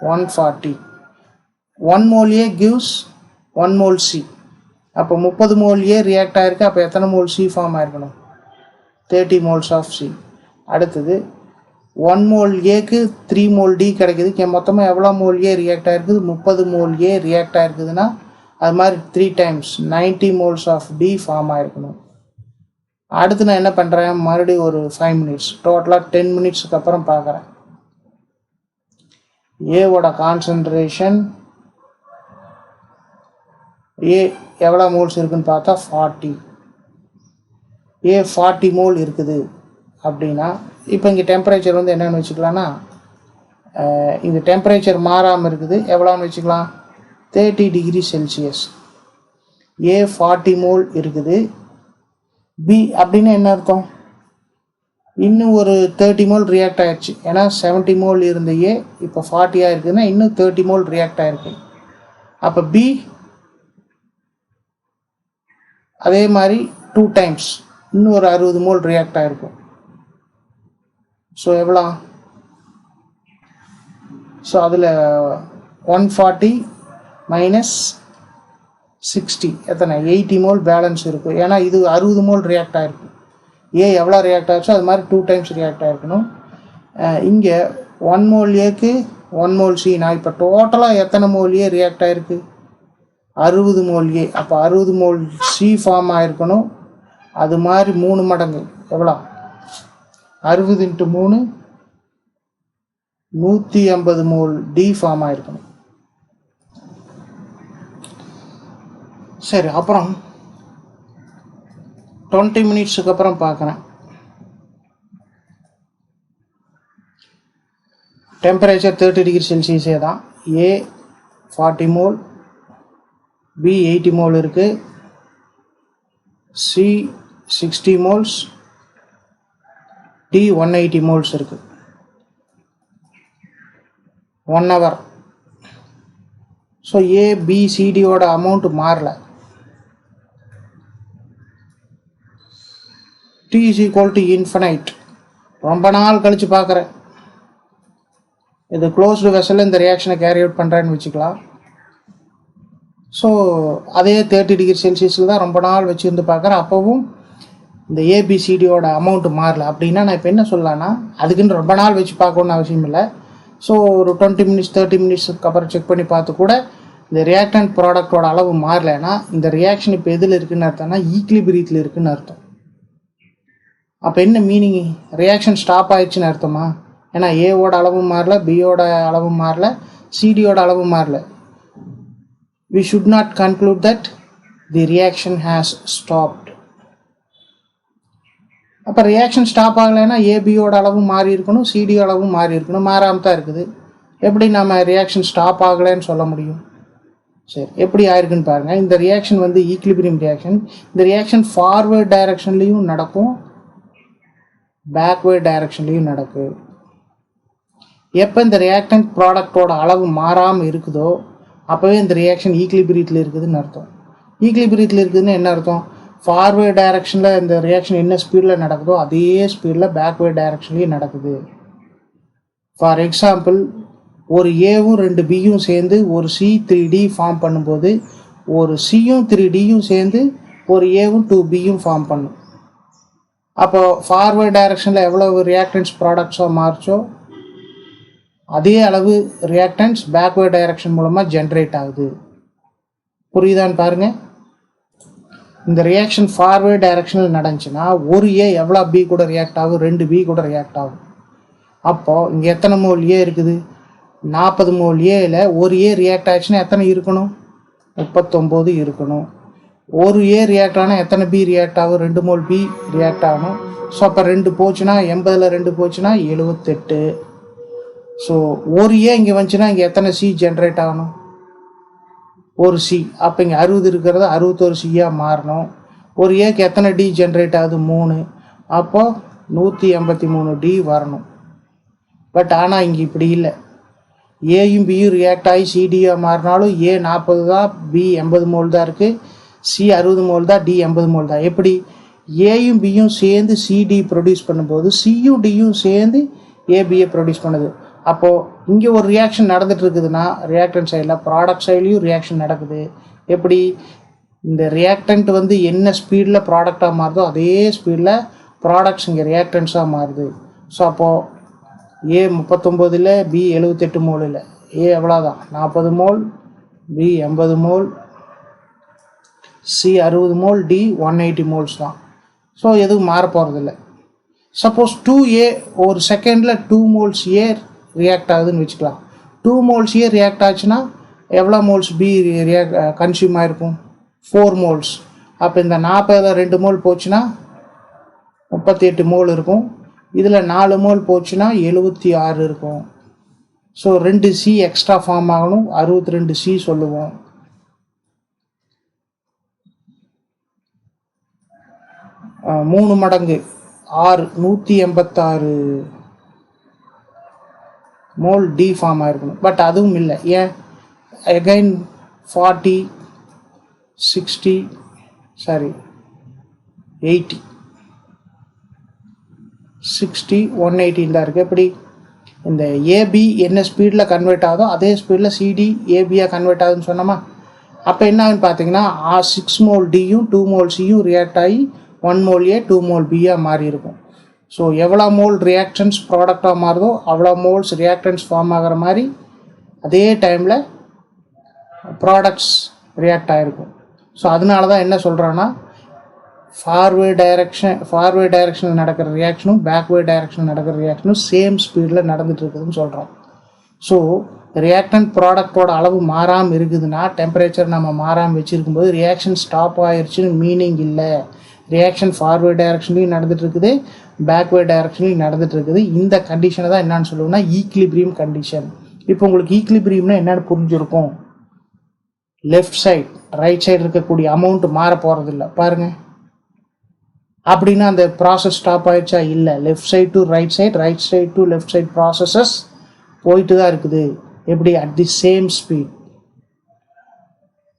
140. 1 mol A gives 1 mol C. அப்போ 30 mol A ரியாக்ட் ஆகிருக்கு. அப்போ எத்தனை mol C ஃபார்ம் ஆகிருக்கணும், 30 moles ஆஃப் C. அடுத்தது 1 mol Aக்கு 3 mol D கிடைக்குது. மொத்தமாக எவ்வளோ mol A ரியாக்ட் ஆகிருக்குது, 30 mol A ரியாக்ட் ஆகிருக்குதுன்னா அது மாதிரி 3 times 90 moles of D form ஆகிருக்கணும். அடுத்து நான் என்ன பண்ணுறேன், மறுபடியும் ஒரு 5 minutes, டோட்டலாக 10 minutesக்கு அப்புறம் பார்க்குறேன். ஏவோட கான்சன்ட்ரேஷன், ஏ எவ்வளோ மோல்ஸ் இருக்குதுன்னு பார்த்தா 40. ஏ 40 mol இருக்குது அப்படின்னா இப்போ இங்கே டெம்பரேச்சர் வந்து என்னென்னு வச்சுக்கலாம்னா, இந்த டெம்பரேச்சர் மாறாமல் இருக்குது, எவ்வளோன்னு வச்சுக்கலாம், 30 degree Celsius. ஏ 40 mol இருக்குது. பி அப்படின்னு என்ன அர்த்தம், இன்னும் ஒரு 30 mol ரியாக்ட் ஆகிடுச்சு. ஏன்னா 70 mol இருந்த ஏ இப்போ 40 இருக்குதுன்னா இன்னும் 30 mol ரியாக்ட் ஆகிருக்கு. அப்போ பி அதே மாதிரி 2 times இன்னும் ஒரு 60 mol ரியாக்ட் ஆகிருக்கும். ஸோ எவ்வளோ, ஸோ அதில் 140 minus 60 எத்தனை, 80 mol பேலன்ஸ் இருக்கும். ஏன்னா இது 60 mol ரியாக்ட் ஆகிருக்கும். ஏ எவ்வளோ ரியாக்ட் ஆகிடுச்சோ அது மாதிரி 2 times ரியாக்ட் ஆகிருக்கணும். இங்கே 1 mol ஏக்கு 1 mol C. நான் இப்போ டோட்டலாக எத்தனை mol ஏ ரியாக்ட் ஆகிருக்கு, 60 mol ஏ. அப்போ 60 mol C ஃபார்ம் ஆகிருக்கணும். அது மாதிரி 3 மடங்கு எவ்வளோ, 60 × 3 150 mol D ஃபார்ம் ஆகிருக்கணும். சரி, அப்புறம் 20 minutesக்கு அப்புறம் பார்க்குறேன். டெம்பரேச்சர் 30 degree Celsius தான். ஏ 40 mol, பி 80 mol இருக்குது, சி 60 moles, டி 180 moles இருக்குது. 1 hour. ஸோ ஏ பி சிடியோட அமௌண்ட் மாறல. T is equal to infinite. ரொம்ப நாள் கழித்து பார்க்குறேன். இது க்ளோஸ்டு வெசலில் இந்த ரியாக்ஷனை கேரி அவுட் பண்ணுறேன்னு வச்சுக்கலாம். ஸோ அதே 30 degree Celsius தான் ரொம்ப நாள் வச்சுருந்து பார்க்குறேன். அப்போவும் இந்த ஏபிசிடியோட அமௌண்ட் மாறல. அப்படின்னா நான் இப்போ என்ன சொல்லலான்னா, அதுக்குன்னு ரொம்ப நாள் வச்சு பார்க்கணுன்னு அவசியம் இல்லை. ஸோ ஒரு 20 minutes 30 minutesக்கு அப்புறம் செக் பண்ணி பார்த்து கூட இந்த ரியாக்டன்ட் ப்ராடக்டோட அளவு மாறலைன்னா இந்த ரியாக்ஷன் இப்போ எதில் இருக்குதுன்னு அர்த்தம்னா ஈக்லிபிரியத்தில் இருக்குதுன்னு அர்த்தம். அப்போ என்ன மீனிங், ரியாக்ஷன் ஸ்டாப் ஆயிடுச்சுன்னு அர்த்தமா? ஏன்னா ஏவோட அளவும் மாறல, பியோட அளவும் மாறல, சிடியோட அளவும் மாறல. We should not conclude that the reaction has stopped. அப்போ ரியாக்ஷன் ஸ்டாப் ஆகலைன்னா ஏபியோட அளவும் மாறி இருக்கணும், சிடியோ அளவும் மாறி இருக்கணும். மாறாமல் தான் இருக்குது. எப்படி நம்ம ரியாக்ஷன் ஸ்டாப் ஆகலைன்னு சொல்ல முடியும்? சரி, எப்படி ஆயிருக்குன்னு பாருங்கள். இந்த ரியாக்ஷன் வந்து ஈக்லிபிரியம் ரியாக்ஷன். இந்த ரியாக்ஷன் ஃபார்வேர்ட் டைரக்ஷன்லேயும் நடக்கும், பேக்வேர்ட் டைரக்ஷன்லேயும் நடக்கும். எப்போ இந்த ரியாக்டன்ட் ப்ராடக்டோட அளவு மாறாமல் இருக்குதோ அப்போவே இந்த ரியாக்ஷன் ஈக்லிபிரியத்தில் இருக்குதுன்னு அர்த்தம். ஈக்லிபிரியத்தில் இருக்குதுன்னு என்ன அர்த்தம், ஃபார்வேர்ட் டைரக்ஷனில் இந்த ரியாக்ஷன் என்ன ஸ்பீடில் நடக்குதோ அதே ஸ்பீடில் பேக்வேர்ட் டைரக்ஷன்லேயும் நடக்குது. ஃபார் எக்ஸாம்பிள், ஒரு ஏவும் 2 பியும் சேர்ந்து ஒரு சி 3D ஃபார்ம் பண்ணும்போது ஒரு சியும் 3Dயும் சேர்ந்து ஒரு ஏவும் 2Bயும் ஃபார்ம் பண்ணும். அப்போ ஃபார்வேர்ட் டைரக்ஷனில் எவ்வளவு ரியாக்டன்ஸ் ப்ராடக்ட்ஸோ மாறுச்சோ அதே அளவு ரியாக்டன்ஸ் பேக்வேர்ட் டைரக்ஷன் மூலமாக ஜென்ரேட் ஆகுது. புரியுதான்னு பாருங்கள். இந்த ரியாக்ஷன் ஃபார்வேர்ட் டைரக்ஷனில் நடந்துச்சுன்னா ஒரு ஏ எவ்வளோ பி கூட ரியாக்ட் ஆகும், 2 பி கூட ரியாக்ட் ஆகும். அப்போது இங்கே எத்தனை மோல் ஏ இருக்குது, 40 மோல் ஏல ஒரு ஏ ரியாக்ட் ஆச்சுன்னா எத்தனை இருக்கணும், 39 இருக்கணும். ஒரு ஏ ரியாக்ட் ஆனால் எத்தனை பி ரியாக்ட் ஆகும்? 2 மோல் பி ரியாக்ட் ஆகணும். ஸோ அப்போ 2 போச்சுன்னா 80ல் 2 போச்சுன்னா 78. ஸோ ஒரு ஏ இங்கே வந்துச்சுன்னா இங்கே எத்தனை சி ஜென்ரேட் ஆகணும்? ஒரு சி. அப்போ இங்கே 60 இருக்கிறது 61 சியாக மாறணும். ஒரு ஏக்கு எத்தனை டி ஜென்ரேட் ஆகுது? 3. அப்போ 183 டி வரணும். பட் ஆனால் இங்கே இப்படி இல்லை. ஏயும் பியும் ரியாக்ட் ஆகி சிடியாக மாறினாலும் ஏ 40 தான், பி 80 மோல் தான் இருக்குது, சி 60 மோல் தான், டி 80 மோல் தான். எப்படி? ஏயும் பியும் சேர்ந்து சிடி ப்ரொடியூஸ் பண்ணும்போது சியும் டியும் சேர்ந்து ஏபியை ப்ரொடியூஸ் பண்ணுது. அப்போது இங்கே ஒரு ரியாக்ஷன் நடந்துட்டு இருக்குதுன்னா ரியாக்டன்ட் சைடில் ப்ராடக்ட் சைட்லேயும் ரியாக்ஷன் நடக்குது. எப்படி? இந்த ரியாக்டன்ட் வந்து என்ன ஸ்பீடில் ப்ராடக்டாக மாறுதோ அதே ஸ்பீடில் ப்ராடக்ட்ஸ் இங்கே ரியாக்டன்ஸாக மாறுது. ஸோ அப்போது ஏ 39ல் பி 78 மோலில் ஏ எவ்வளோதான்? 40 mole, B 80 mole, C 60 mole, D 180 moles தான். ஸோ எதுவும் மாற போகிறதில்ல. சப்போஸ் 2A ஒரு செகண்டில் 2 மோல்ஸ் ஏ ரியாக்ட் ஆகுதுன்னு வச்சுக்கலாம். 2 மோல்ஸ் ஏ ரியாக்ட் ஆச்சுன்னா எவ்வளோ மோல்ஸ் பி கன்சியூம் ஆகிருக்கும்? 4 மோல்ஸ். அப்போ இந்த 40ல் 2 மோல் போச்சுன்னா 38 மோல் இருக்கும். இதில் 4 மோல் போச்சுன்னா 76 இருக்கும். ஸோ 2 சி எக்ஸ்ட்ரா ஃபார்ம் ஆகணும், 62 சி சொல்லுவோம். மூணு மடங்கு 6 186 மோல் டி ஃபார்ம் ஆகிருக்கணும். பட் அதுவும் இல்லை. ஏன்? அகைன் 40 60 80 60 180 தான் இருக்குது. எப்படி? இந்த ஏபி என்ன ஸ்பீடில் கன்வெர்ட் ஆகுதோ அதே ஸ்பீடில் சிடி ஏபியாக கன்வெர்ட் ஆகுதுன்னு சொன்னோமா? அப்போ என்ன ஆகுன்னு பார்த்தீங்கன்னா 6 மோல் டியும் 2 மோல் சியும் ரியாக்ட் ஆகி 1 மோல் ஏ 2 மோல் பியாக மாறி இருக்கும். ஸோ எவ்வளோ மோல் ரியாக்டன்ஸ் ப்ராடக்டாக மாறுதோ அவ்வளோ மோல்ஸ் ரியாக்டன்ஸ் ஃபார்ம் ஆகிற மாதிரி அதே டைமில் ப்ராடக்ட்ஸ் ரியாக்ட் ஆகிருக்கும். ஸோ அதனால தான் என்ன சொல்கிறேன்னா ஃபார்வேர்ட் டைரெக்ஷனில் நடக்கிற ரியாக்ஷனும் பேக்வேர்ட் டைரெக்ஷனில் நடக்கிற ரியாக்ஷனும் சேம் ஸ்பீடில் நடந்துட்டு இருக்குதுன்னு சொல்கிறோம். ஸோ ரியாக்டன்ட் ப்ராடக்டோட அளவு மாறாமல் இருக்குதுன்னா டெம்பரேச்சர் நம்ம மாறாமல் வச்சுருக்கும்போது ரியாக்ஷன் ஸ்டாப் ஆயிடுச்சுன்னு மீனிங் இல்லை. ரியாக்ஷன் ஃபார்வேர்ட் டைரெக்ஷன்லையும் நடந்துட்டு இருக்குது, பேக்வேர்ட் டைரெக்ஷன்லையும் நடந்துட்டு இருக்குது. இந்த கண்டிஷனை தான் என்னன்னு சொல்லுவோம்னா ஈக்லிபிரியம் கண்டிஷன். இப்போ உங்களுக்கு ஈக்லிபிரியம்னா என்னென்னு புரிஞ்சிருக்கும். லெஃப்ட் சைட் ரைட் சைடு இருக்கக்கூடிய அமௌண்ட் மாற போகிறதில்ல பாருங்கள். அப்படின்னா அந்த ப்ராசஸ் ஸ்டாப் ஆயிடுச்சா? இல்லை. Left side to right side, right side to left side processes போயிட்டு தான் இருக்குது. எப்படி? At the same speed.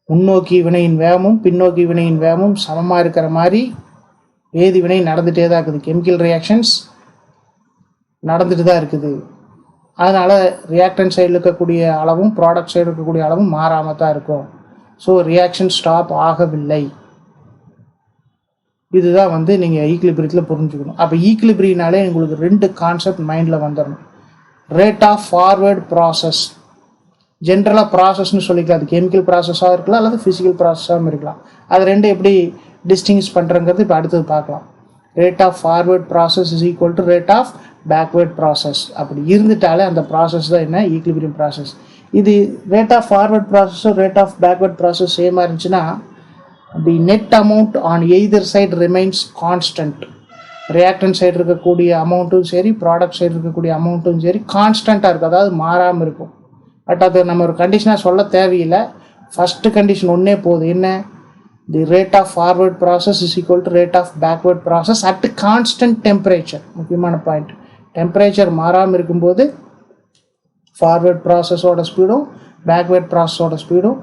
முன்னோக்கி வினையின் வேகமும் பின்னோக்கி வினையின் வேகமும் சமமாக இருக்கிற மாதிரி வேதி வினை நடந்துகிட்டே தான் இருக்குது. கெமிக்கல் ரியாக்ஷன்ஸ் நடந்துட்டு தான் இருக்குது. அதனால் ரியாக்டன்ட் சைடில் இருக்கக்கூடிய அளவும் ப்ராடக்ட் சைடு இருக்கக்கூடிய அளவும் மாறாமல் தான் இருக்கும். ஸோ ரியாக்ஷன் ஸ்டாப் ஆகவில்லை. இதுதான் வந்து நீங்கள் ஈக்லிபிரியத்தில் புரிஞ்சுக்கணும். அப்போ ஈக்லிபிரியினாலே உங்களுக்கு 2 கான்செப்ட் மைண்டில் வந்துடணும். Rate of forward process. ஜென்ரலாக ப்ராசஸ்ன்னு சொல்லிக்கலாம். அது கெமிக்கல் ப்ராசஸாக இருக்கலாம் அல்லது ஃபிசிக்கல் ப்ராசஸாகவும் இருக்கலாம். அது ரெண்டு எப்படி டிஸ்டிங்ஸ் பண்ணுறங்கிறது இப்போ அடுத்தது பார்க்கலாம். Rate of forward process is equal to rate of backward process. அப்படி இருந்துட்டாலே அந்த ப்ராசஸ் தான் என்ன? Equilibrium process. இது ரேட் ஆஃப் ஃபார்வேர்ட் ப்ராசஸும் ரேட் ஆஃப் பேக்வேர்ட் ப்ராசஸ் சேமாக இருந்துச்சுன்னா the net amount on either side remains constant. Reactant side இருக்கக்கூடிய அமௌண்ட்டும் சரி, ப்ராடக்ட் சைடு இருக்கக்கூடிய அமௌண்ட்டும் சரி கான்ஸ்டண்ட்டாக இருக்கும், அதாவது மாறாமல் இருக்கும். பட் அது நம்ம ஒரு கண்டிஷனாக சொல்ல தேவையில்லை. ஃபஸ்ட்டு கண்டிஷன் ஒன்றே போதும். என்ன? The rate of forward process is equal to rate of backward process at constant temperature. முக்கியமான பாயிண்ட். டெம்பரேச்சர் மாறாமல் இருக்கும்போது ஃபார்வர்ட் ப்ராசஸோட ஸ்பீடும் பேக்வேர்ட் ப்ராசஸோட ஸ்பீடும்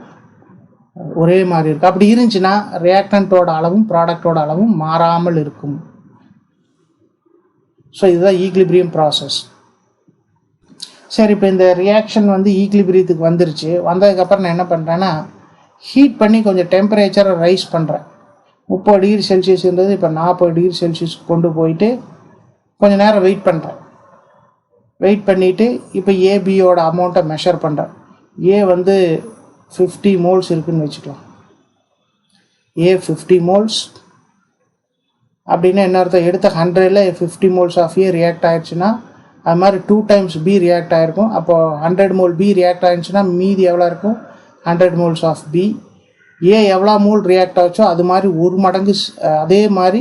ஒரே மாதிரி இருக்கும். அப்படி இருந்துச்சுன்னா ரியாக்டன்ட்டோட அளவும் ப்ராடக்டோட அளவும் மாறாமல் இருக்கும். ஸோ இதுதான் ஈக்லிபிரியம் ப்ராசஸ். சரி, இப்போ இந்த ரியாக்ஷன் வந்து ஈக்லிபிரியத்துக்கு வந்துருச்சு. வந்ததுக்கப்புறம் நான் என்ன பண்ணுறேன்னா ஹீட் பண்ணி கொஞ்சம் டெம்பரேச்சரை ரைஸ் பண்ணுறேன். 30 டிகிரி செல்சியஸ் இருந்தது இப்போ 40 டிகிரி செல்சியஸ்க்கு கொண்டு போயிட்டு கொஞ்சம் நேரம் வெயிட் பண்ணுறேன். வெயிட் பண்ணிவிட்டு இப்போ ஏபியோட அமௌண்ட்டை மெஷர் பண்ணுறேன். ஏ வந்து 50 மோல்ஸ் இருக்குதுன்னு வச்சுக்கலாம். ஏ 50 மோல்ஸ் அப்படின்னா என்ன அர்த்தம்? எடுத்த 100ல் 50 மோல்ஸ் ஆஃப் ஏ ரியாக்ட் ஆகிடுச்சுன்னா அது மாதிரி 2 டைம்ஸ் பி ரியாக்ட் ஆகிருக்கும். அப்போது 100 மோல் பி ரியாக்ட் ஆகிடுச்சுன்னா மீதி எவ்வளோ இருக்கும்? 100 மோல்ஸ் ஆஃப் பி. ஏ எவ்வளோ மோல் ரியாக்ட் ஆச்சோ அது மாதிரி ஒரு மடங்கு அதே மாதிரி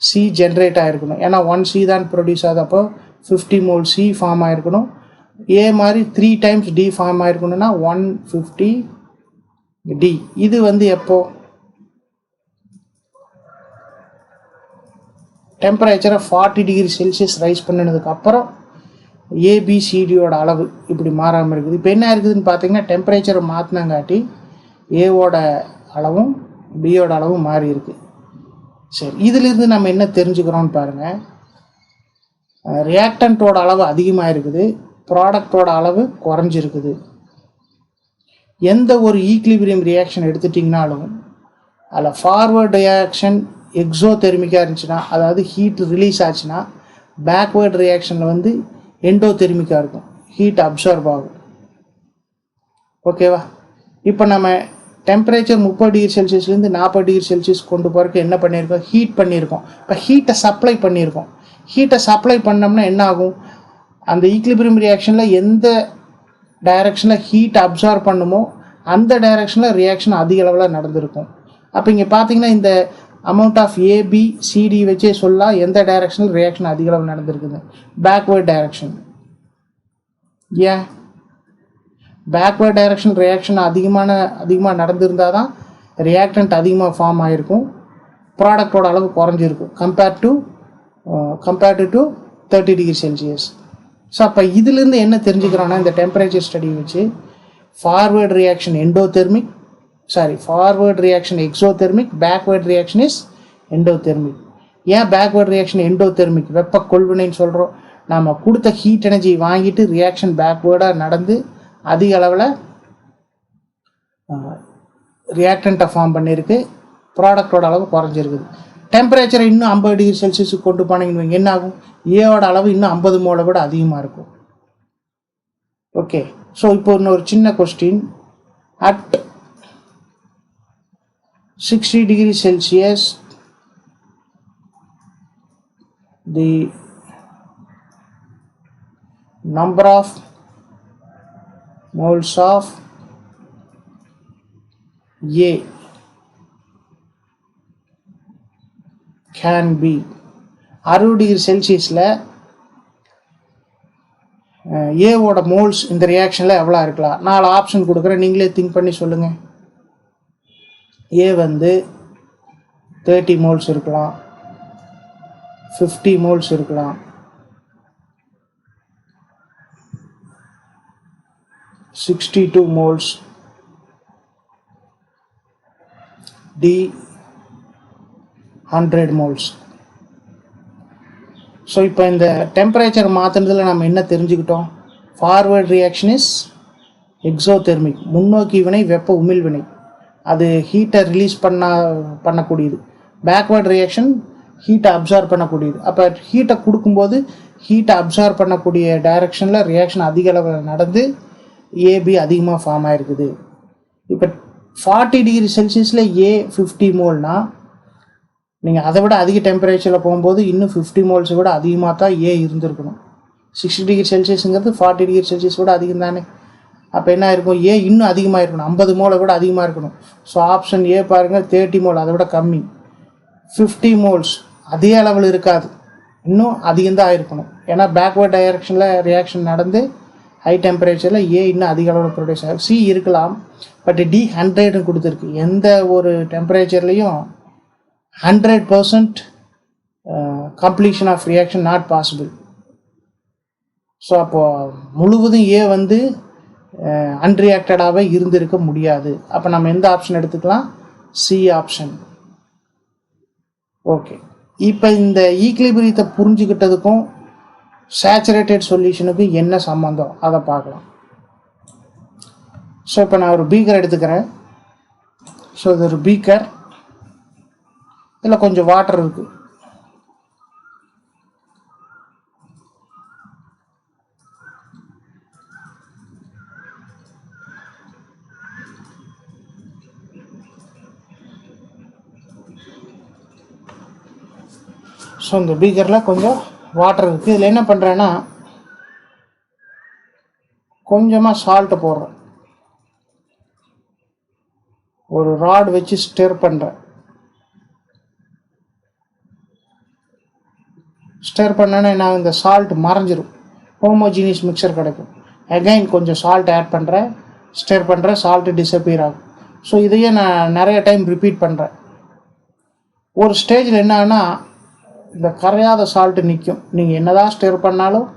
சி ஜென்ரேட் ஆகிருக்கணும். ஏன்னா 1 சி தான் ப்ரொடியூஸ் ஆகுது. அப்போ 50 மோல் சி ஃபார்ம் ஆகிருக்கணும். ஏ மாதிரி 3 டைம்ஸ் டி ஃபார்ம் ஆகிருக்கணும்னா 150 டி. இது வந்து எப்போ டெம்பரேச்சரை 40 டிகிரி செல்சியஸ் ரைஸ் பண்ணினதுக்கப்புறம் ஏபிசிடியோட அளவு இப்படி மாறாமல் இருக்குது. இப்போ என்ன இருக்குதுன்னு பார்த்தீங்கன்னா டெம்பரேச்சரை மாற்றினங்காட்டி ஏவோட அளவும் பியோட அளவும் மாறி இருக்குது. சரி, இதிலிருந்து நம்ம என்ன தெரிஞ்சுக்கிறோம்னு பாருங்கள். ரியாக்டன்ட்டோட அளவு அதிகமாக இருக்குது, ப்ராடக்டோட அளவு குறைஞ்சிருக்குது. எந்த ஒரு ஈக்லிபிரியம் ரியாக்ஷன் எடுத்துட்டிங்கனாலும் அதில் ஃபார்வர்டு ரியாக்ஷன் எக்ஸோதெர்மிக்காக இருந்துச்சுன்னா, அதாவது ஹீட் ரிலீஸ் ஆச்சுன்னா, பேக்வேர்டு ரியாக்ஷனில் வந்து எண்டோதெர்மிக்காக இருக்கும், ஹீட் அப்சார்ப் ஆகும். ஓகேவா? இப்போ நம்ம டெம்பரேச்சர் 30 டிகிரி செல்சியஸ்லேருந்து 40 டிகிரி செல்சியஸ் கொண்டு போகிறதுக்கு என்ன பண்ணியிருக்கோம்? ஹீட் பண்ணியிருக்கோம். இப்போ ஹீட்டை சப்ளை பண்ணியிருக்கோம். ஹீட்டை சப்ளை பண்ணோம்னா என்ன ஆகும்? அந்த ஈக்லிபிரியம் ரியாக்ஷனில் எந்த டைரக்ஷனில் ஹீட் அப்சார்ப் பண்ணுமோ அந்த டைரக்ஷனில் ரியாக்ஷன் அதிக அளவில் நடந்திருக்கும். அப்போ இங்கே பார்த்தீங்கன்னா இந்த அமௌண்ட் ஆஃப் ஏபிசிடி வச்சே சொல்லலாம் எந்த டைரக்ஷனில் ரியாக்ஷன் அதிக அளவு நடந்திருக்குது. Backward direction. ஏன் பேக்வேர்ட் டைரக்ஷன் ரியாக்ஷன் அதிகமாக நடந்திருந்தால் தான் ரியாக்டன்ட் அதிகமாக ஃபார்ம் ஆகிருக்கும், ப்ராடக்டோட அளவு குறைஞ்சிருக்கும் compared to 30 degree celsius. So அப்போ இதிலேருந்து என்ன தெரிஞ்சுக்கிறோன்னா இந்த டெம்பரேச்சர் ஸ்டடி வச்சு forward reaction exothermic, backward reaction is endothermic. ஏன் பேக்வேர்ட் ரியாக்ஷன் எண்டோதெர்மிக்? வெப்ப கொள்வினைன்னு சொல்கிறோம். நம்ம கொடுத்த ஹீட் எனர்ஜி வாங்கிட்டு ரியாக்ஷன் பேக்வேர்டாக நடந்து அதிக அளவில் ரியாக்டண்ட்டை ஃபார்ம் பண்ணியிருக்கு, ப்ராடக்டோட அளவு குறைஞ்சிருக்குது. டெம்பரேச்சரை இன்னும் 50 டிகிரி செல்சியஸுக்கு கொண்டு போனீங்கன்னு என்ன ஆகும்? ஏவோட அளவு இன்னும் 50 மோலை விட அதிகமாக இருக்கும். ஓகே, ஸோ இப்போ இன்னொரு சின்ன question. At 60 degree Celsius the number of moles of A can be 60 degree செல்சியஸில் ஏவோட மோல்ஸ் இந்த ரியாக்ஷனில் எவ்வளோ இருக்கலாம்? 4 ஆப்ஷன் கொடுக்குறேன், நீங்களே திங்க் பண்ணி சொல்லுங்கள். ஏ வந்து 30 மோல்ஸ் இருக்கலாம், 50 மோல்ஸ் இருக்கலாம், 62 moles, D 100 moles. ஸோ இப்போ இந்த டெம்பரேச்சர் மாற்றுறதுல நம்ம என்ன தெரிஞ்சுக்கிட்டோம்? ஃபார்வர்ட் ரியாக்ஷன் இஸ் எக்ஸோதெர்மிக், முன்னோக்கி வினை வெப்ப உமிழ்வினை, அது ஹீட்டை ரிலீஸ் பண்ணக்கூடியது. பேக்வேர்ட் ரியாக்ஷன் ஹீட்டை அப்சார்ப் பண்ணக்கூடியது. அப்போ ஹீட்டை கொடுக்கும்போது ஹீட்டை அப்சார்ப் பண்ணக்கூடிய டைரக்ஷனில் ரியாக்ஷன் அதிக அளவில் நடந்து ஏபி அதிகமாக ஃபார்ம் ஆகிருக்குது. இப்போ 40 டிகிரி செல்சியஸில் ஏ 50 மோல்னா நீங்கள் அதை விட அதிக டெம்பரேச்சரில் போகும்போது இன்னும் 50 மோல்ஸை விட அதிகமாக தான் ஏ இருந்திருக்கணும். 60 டிகிரி செல்சியஸுங்கிறது 40 டிகிரி செல்சியஸ் விட அதிகம் தானே. அப்போ என்ன இருக்கும்? ஏ இன்னும் அதிகமாக இருக்கணும், 50 மோலை விட அதிகமாக இருக்கணும். ஸோ ஆப்ஷன் ஏ பாருங்கள், 30 மோல், அதை விட கம்மி. 50 மோல்ஸ் அதே அளவில் இருக்காது, இன்னும் அதிகம்தான் ஆயிருக்கணும். ஏன்னா பேக்வேர்ட் டைரக்ஷனில் ரியாக்ஷன் நடந்து ஹை டெம்பரேச்சரில் ஏ இன்னும் அதிக அளவில் ப்ரொடியூஸ் ஆகும். சி இருக்கலாம், பட் டி 100 கொடுத்துருக்கு. எந்த ஒரு டெம்பரேச்சர்லேயும் 100% completion of reaction not possible. So அப்போது முழுவதும் ஏ வந்து அன்ரியாக்டடாகவே இருந்திருக்க முடியாது. அப்போ நம்ம எந்த ஆப்ஷன் எடுத்துக்கலாம்? C option. ஓகே, இப்போ இந்த ஈக்லிபிரியத்தை புரிஞ்சுக்கிட்டதுக்கும் சேச்சுரேட்டட் சொல்யூஷனுக்கு என்ன சம்மந்தம் அதை பார்க்கலாம். ஸோ இப்போ நான் ஒரு பீக்கர் எடுத்துக்கிறேன். ஸோ இது ஒரு பீக்கர், இதில் கொஞ்சம் வாட்டர் இருக்குது. ஸோ இந்த பீக்கரில் கொஞ்சம் வாட்டர் இருக்குது. இதில் என்ன பண்ணுறேன்னா கொஞ்சமாக சால்ட்டு போடுறேன். ஒரு ராட் வச்சு ஸ்டிர் பண்ணுறேன். ஸ்டிர் பண்ணோன்னா என்ன, இந்த சால்ட் மறைஞ்சிரும், ஹோமோஜீனியஸ் மிக்சர் கிடைக்கும். அகைன் கொஞ்சம் சால்ட் ஆட் பண்ணுறேன், ஸ்டிர் பண்ணுறேன், சால்ட்டு டிஸப்பியர் ஆகும். ஸோ இதையே நான் நிறைய டைம் ரிப்பீட் பண்ணுறேன். ஒரு ஸ்டேஜில் என்னன்னா இந்த கரையாத சால்ட்டு நிற்கும். நீங்கள் என்னதான் ஸ்டிர் பண்ணாலும்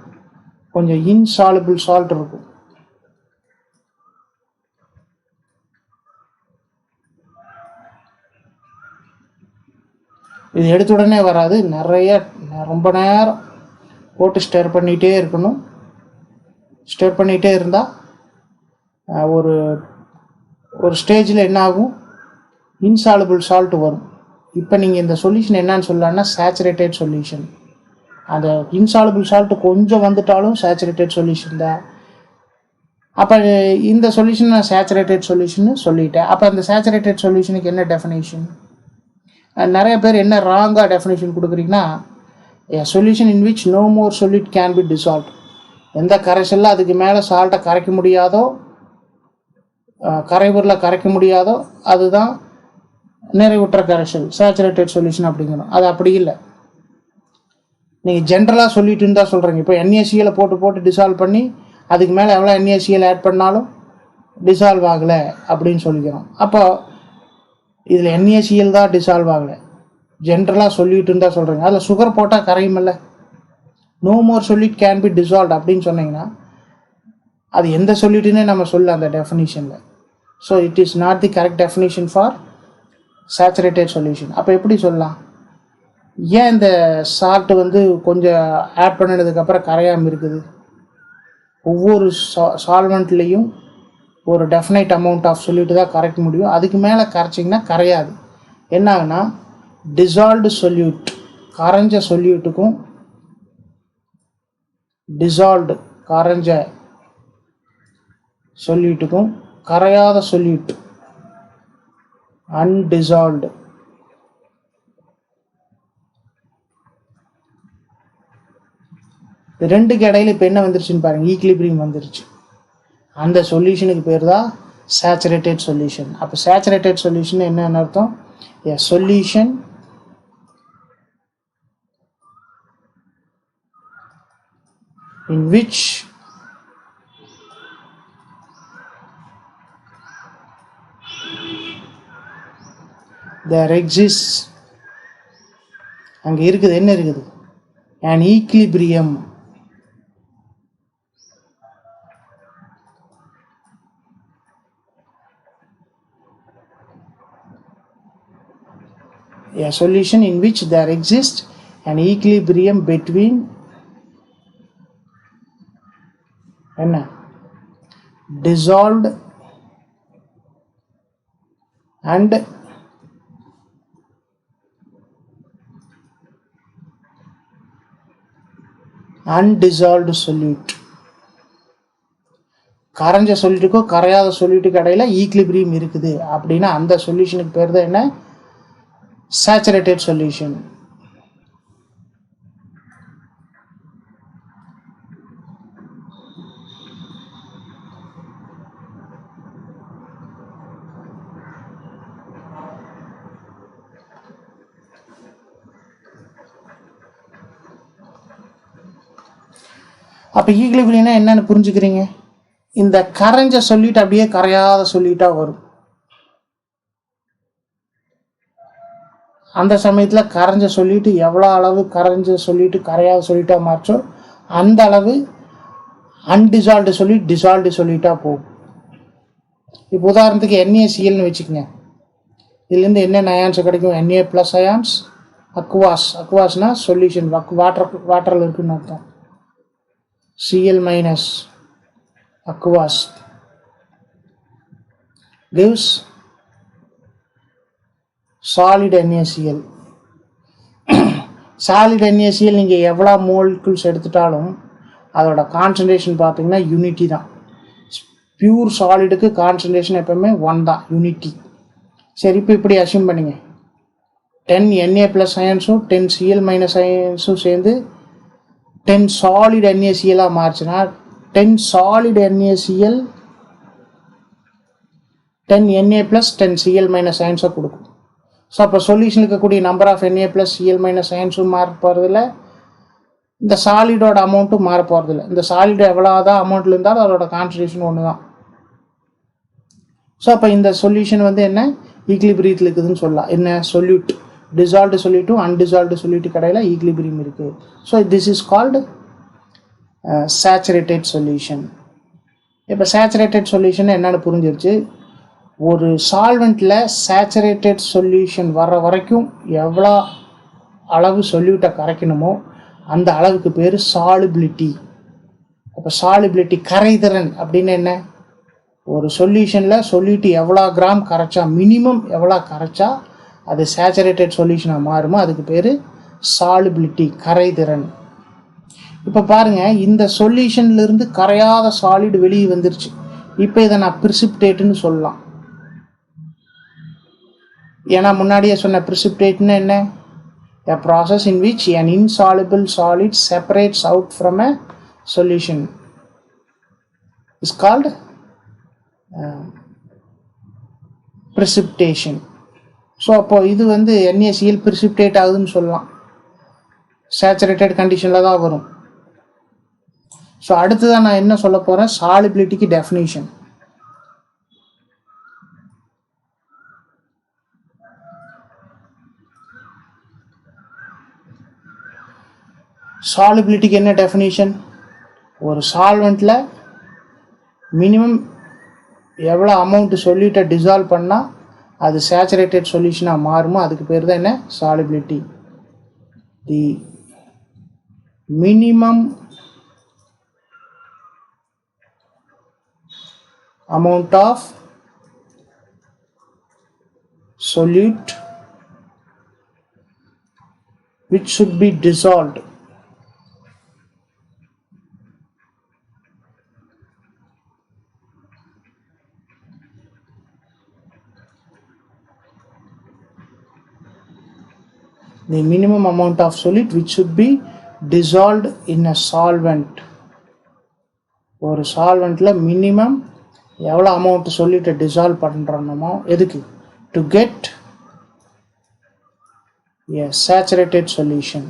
கொஞ்சம் இன்சாலுபிள் சால்ட் இருக்கும். இது எடுத்த உடனே வராது, ரொம்ப நேரம் போட்டு ஸ்டிர் பண்ணிகிட்டே இருக்கணும். ஸ்டிர் பண்ணிகிட்டே இருந்தால் ஒரு ஒரு ஸ்டேஜில் என்ன ஆகும், இன்சாலுபிள் சால்ட் வரும். இப்போ நீங்கள் இந்த சொல்யூஷன் என்னன்னு சொல்லலாம்னா சேச்சுரேட்டட் சொல்யூஷன். அந்த இன்சாலுபிள் சால்ட்டு கொஞ்சம் வந்துட்டாலும் சேச்சுரேட்டட் சொல்யூஷன் தான். அப்போ இந்த சொல்யூஷன் நான் சேச்சுரேட்டட் சொல்யூஷன் சொல்லிட்டேன். அப்போ அந்த சேச்சுரேட்டட் சொல்யூஷனுக்கு என்ன டெஃபினேஷன்? நிறைய பேர் என்ன ராங்காக டெஃபினேஷன் கொடுக்குறீங்கன்னா, solution in which no more solute can be dissolve. எந்த கரைசலில் அதுக்கு மேலே சால்ட்டை கரைக்க முடியாதோ, கரைபொருளை கரைக்க முடியாதோ அதுதான் நிறைவுற்ற கரைசல், சேச்சுரேட்டட் சொல்யூஷன் அப்படிங்கணும். அது அப்படி இல்லை. நீங்கள் ஜென்ரலாக சொல்லிட்டு இருந்தால் சொல்கிறீங்க. இப்போ NaCl போட்டு டிசால்வ் பண்ணி அதுக்கு மேலே எவ்வளோ NaCl ஆட் பண்ணாலும் டிசால்வ் ஆகலை அப்படின்னு சொல்லிக்கிறோம். அப்போ இதில் NaCl தான் டிசால்வ் ஆகலை, ஜென்ரலாக சொல்லிட்டு இருந்தால் சொல்கிறீங்க. அதில் சுகர் போட்டால் கரையுமில்ல, no more solute can be dissolve அப்படின்னு சொன்னீங்கன்னா அது எந்த சொல்யூட்டுன்னே நம்ம சொல்ல அந்த டெஃபினிஷனில். So it is not the correct definition for saturated solution. அப்போ எப்படி சொல்லலாம்? ஏன் இந்த சால்ட்டு கொஞ்சம் ஆட் பண்ணினதுக்கப்புறம் கரையாமல் இருக்குது? ஒவ்வொரு சால்வெண்ட்லேயும் ஒரு டெஃபினைட் அமௌண்ட் ஆஃப் சொல்யூட்டு தான் கரைக்க முடியும். அதுக்கு மேலே கரைச்சிங்கன்னா கரையாது. என்ன ஆகுனா, டிசால்வ்டு சொல்யூட், கரைஞ்ச சொல்யூட்டுக்கும் டிசால்வ்டு கரைஞ்ச சொல்யூட்டுக்கும் கரையாத சொல்யூட் அன்டிசால்வ்டு, ரெண்டுக்கு இடையில இப்போ என்ன வந்துருச்சுன்னு பாருங்கள், ஈக்லிபிரியம் வந்துருச்சு. அந்த சொல்யூஷனுக்கு பேர் தான் சேச்சுரேட்டட் சொல்யூஷன். அப்போ சேச்சுரேட்டட் சொல்யூஷன் என்னன்னு அர்த்தம்? எ solution in which there exists, அங்கே இருக்குது, என்ன இருக்குது, an equilibrium. A solution in which there exists an equilibrium between என்ன dissolved and undissolved solute. கரைஞ்ச சொல்யூட்டுக்கும் கரையாத சொல்யூட்டுக்கு இடையில ஈக்லிபிரியம் இருக்குது அப்படின்னா அந்த சொல்யூஷனுக்கு பேர் தான் என்ன, சேச்சுரேட்டட் சொல்யூஷன். அப்போ ஈக்லிபிரியம்னா என்னன்னு புரிஞ்சுக்கிறீங்க? இந்த கரைஞ்ச சொல்லிட்டு அப்படியே கரையாத சொல்லிட்டா வரும். அந்த சமயத்தில் கரைஞ்ச சொல்லிட்டு எவ்வளோ அளவு கரைஞ்ச சொல்லிட்டு கரையாத சொல்லிட்டா மாற்றோ அந்த அளவு அன்டிசால்வ்டு சொல்லிட்டு டிசால்வ்டு சொல்லிட்டா போகும். இப்போ உதாரணத்துக்கு NaClன்னு வச்சுக்கோங்க. இதுலேருந்து என்னென்ன அயான்ஸ் கிடைக்கும்? Na+ அயான்ஸ், அக்வாஸ்னா சொல்யூஷன், வாட்டரில் இருக்குன்னு அர்த்தம். Cl- aqueous gives solid NaCl. Solid NaCl நீங்கள் எவ்வளோ மோலிகுல்ஸ் எடுத்துட்டாலும் அதோட கான்சன்ட்ரேஷன் பார்த்தீங்கன்னா யூனிட்டி தான். பியூர் சாலிடுக்கு கான்சன்ட்ரேஷன் எப்பவுமே 1 தான், யூனிட்டி. சரி, இப்போ இப்படி அசியூம் பண்ணிங்க, 10 Na+ அயன்ஸும் 10 Cl- அயன்ஸும் சேர்ந்து 10 சாலிட் NaClஆக மாறுச்சுன்னா 10 சாலிட் NaCl 10 Na + 10 Cl - அயன்ஸை கொடுக்கும். ஸோ அப்போ சொல்யூஷன் இருக்கக்கூடிய நம்பர் ஆஃப் Na + Cl - அயன்ஸும் மாற போகிறதில்ல, இந்த சாலிடோட அமௌண்ட்டும் மாற போகிறதில்ல. இந்த சாலிட் எவ்வளோதான் அமௌண்ட்டில் இருந்தாலும் அதோட கான்சன்ட்ரேஷன் ஒன்று தான். ஸோ அப்போ இந்த சொல்யூஷன் வந்து என்ன, ஈக்லிபிரியத்தில் இருக்குதுன்னு சொல்லலாம். என்ன சொல்யூட், டிசால்வ்டு சொல்யூட்டும் அன்டிசால்வ்டு சொல்யூட்டு கடையில் ஈக்லிபிரியம் இருக்குது. So this is called saturated solution. இப்போ சேச்சுரேட்டட் சொல்யூஷன் என்னென்னு புரிஞ்சிருச்சு. ஒரு சால்வெண்ட்டில் சேச்சுரேட்டட் சொல்யூஷன் வர்ற வரைக்கும் எவ்வளோ அளவு சொல்யூட்டை கரைக்கணுமோ அந்த அளவுக்கு பேர் சாலுபிலிட்டி. அப்போ சாலுபிலிட்டி, கரைதிறன் அப்படின்னு என்ன, ஒரு சொல்யூஷனில் சொல்யூட்டு எவ்வளோ கிராம் கரைச்சா, மினிமம் எவ்வளோ கரைச்சா அது சேச்சுரேட்டட் சொல்யூஷனாக மாறுமோ அதுக்கு பேர் சாலுபிலிட்டி, கரைதிறன். இப்போ பாருங்கள், இந்த சொல்யூஷன்லேருந்து கரையாத சாலிட் வெளியே வந்துருச்சு. இப்போ இதை நான் பிரிசிபிடேட்டுன்னு சொல்லலாம். ஏன்னா முன்னாடியே சொன்ன பிரிசிபிடேட்னா என்ன, a process in which an insoluble solid separates out from a solution is called precipitation. So அப்போ இது வந்து NaCl precipitate ஆகுதுன்னு சொல்லலாம், சேச்சுரேட்டட் கண்டிஷனில் தான் வரும். ஸோ அடுத்ததான் நான் என்ன சொல்ல போகிறேன், சாலிபிலிட்டிக்கு டெஃபினிஷன். சாலிபிலிட்டிக்கு என்ன டெஃபினிஷன், ஒரு சால்வெண்ட்டில் மினிமம் எவ்வளோ அமௌண்ட்டு சொல்யூட்டை டிசால்வ் பண்ணால் அது சேச்சுரேட்டட் சொல்யூஷனாக மாறுமோ அதுக்கு பேர் தான் என்ன, solubility. The minimum amount of solute which should be dissolved the minimum amount of solute which should be dissolved in a solvent. ஒரு சால்வெண்ட்டில் மினிமம் எவ்வளோ அமௌண்ட் சொல்லிட்டு டிசால்வ் பண்ணுறோமோ எதுக்கு, to get a saturated solution.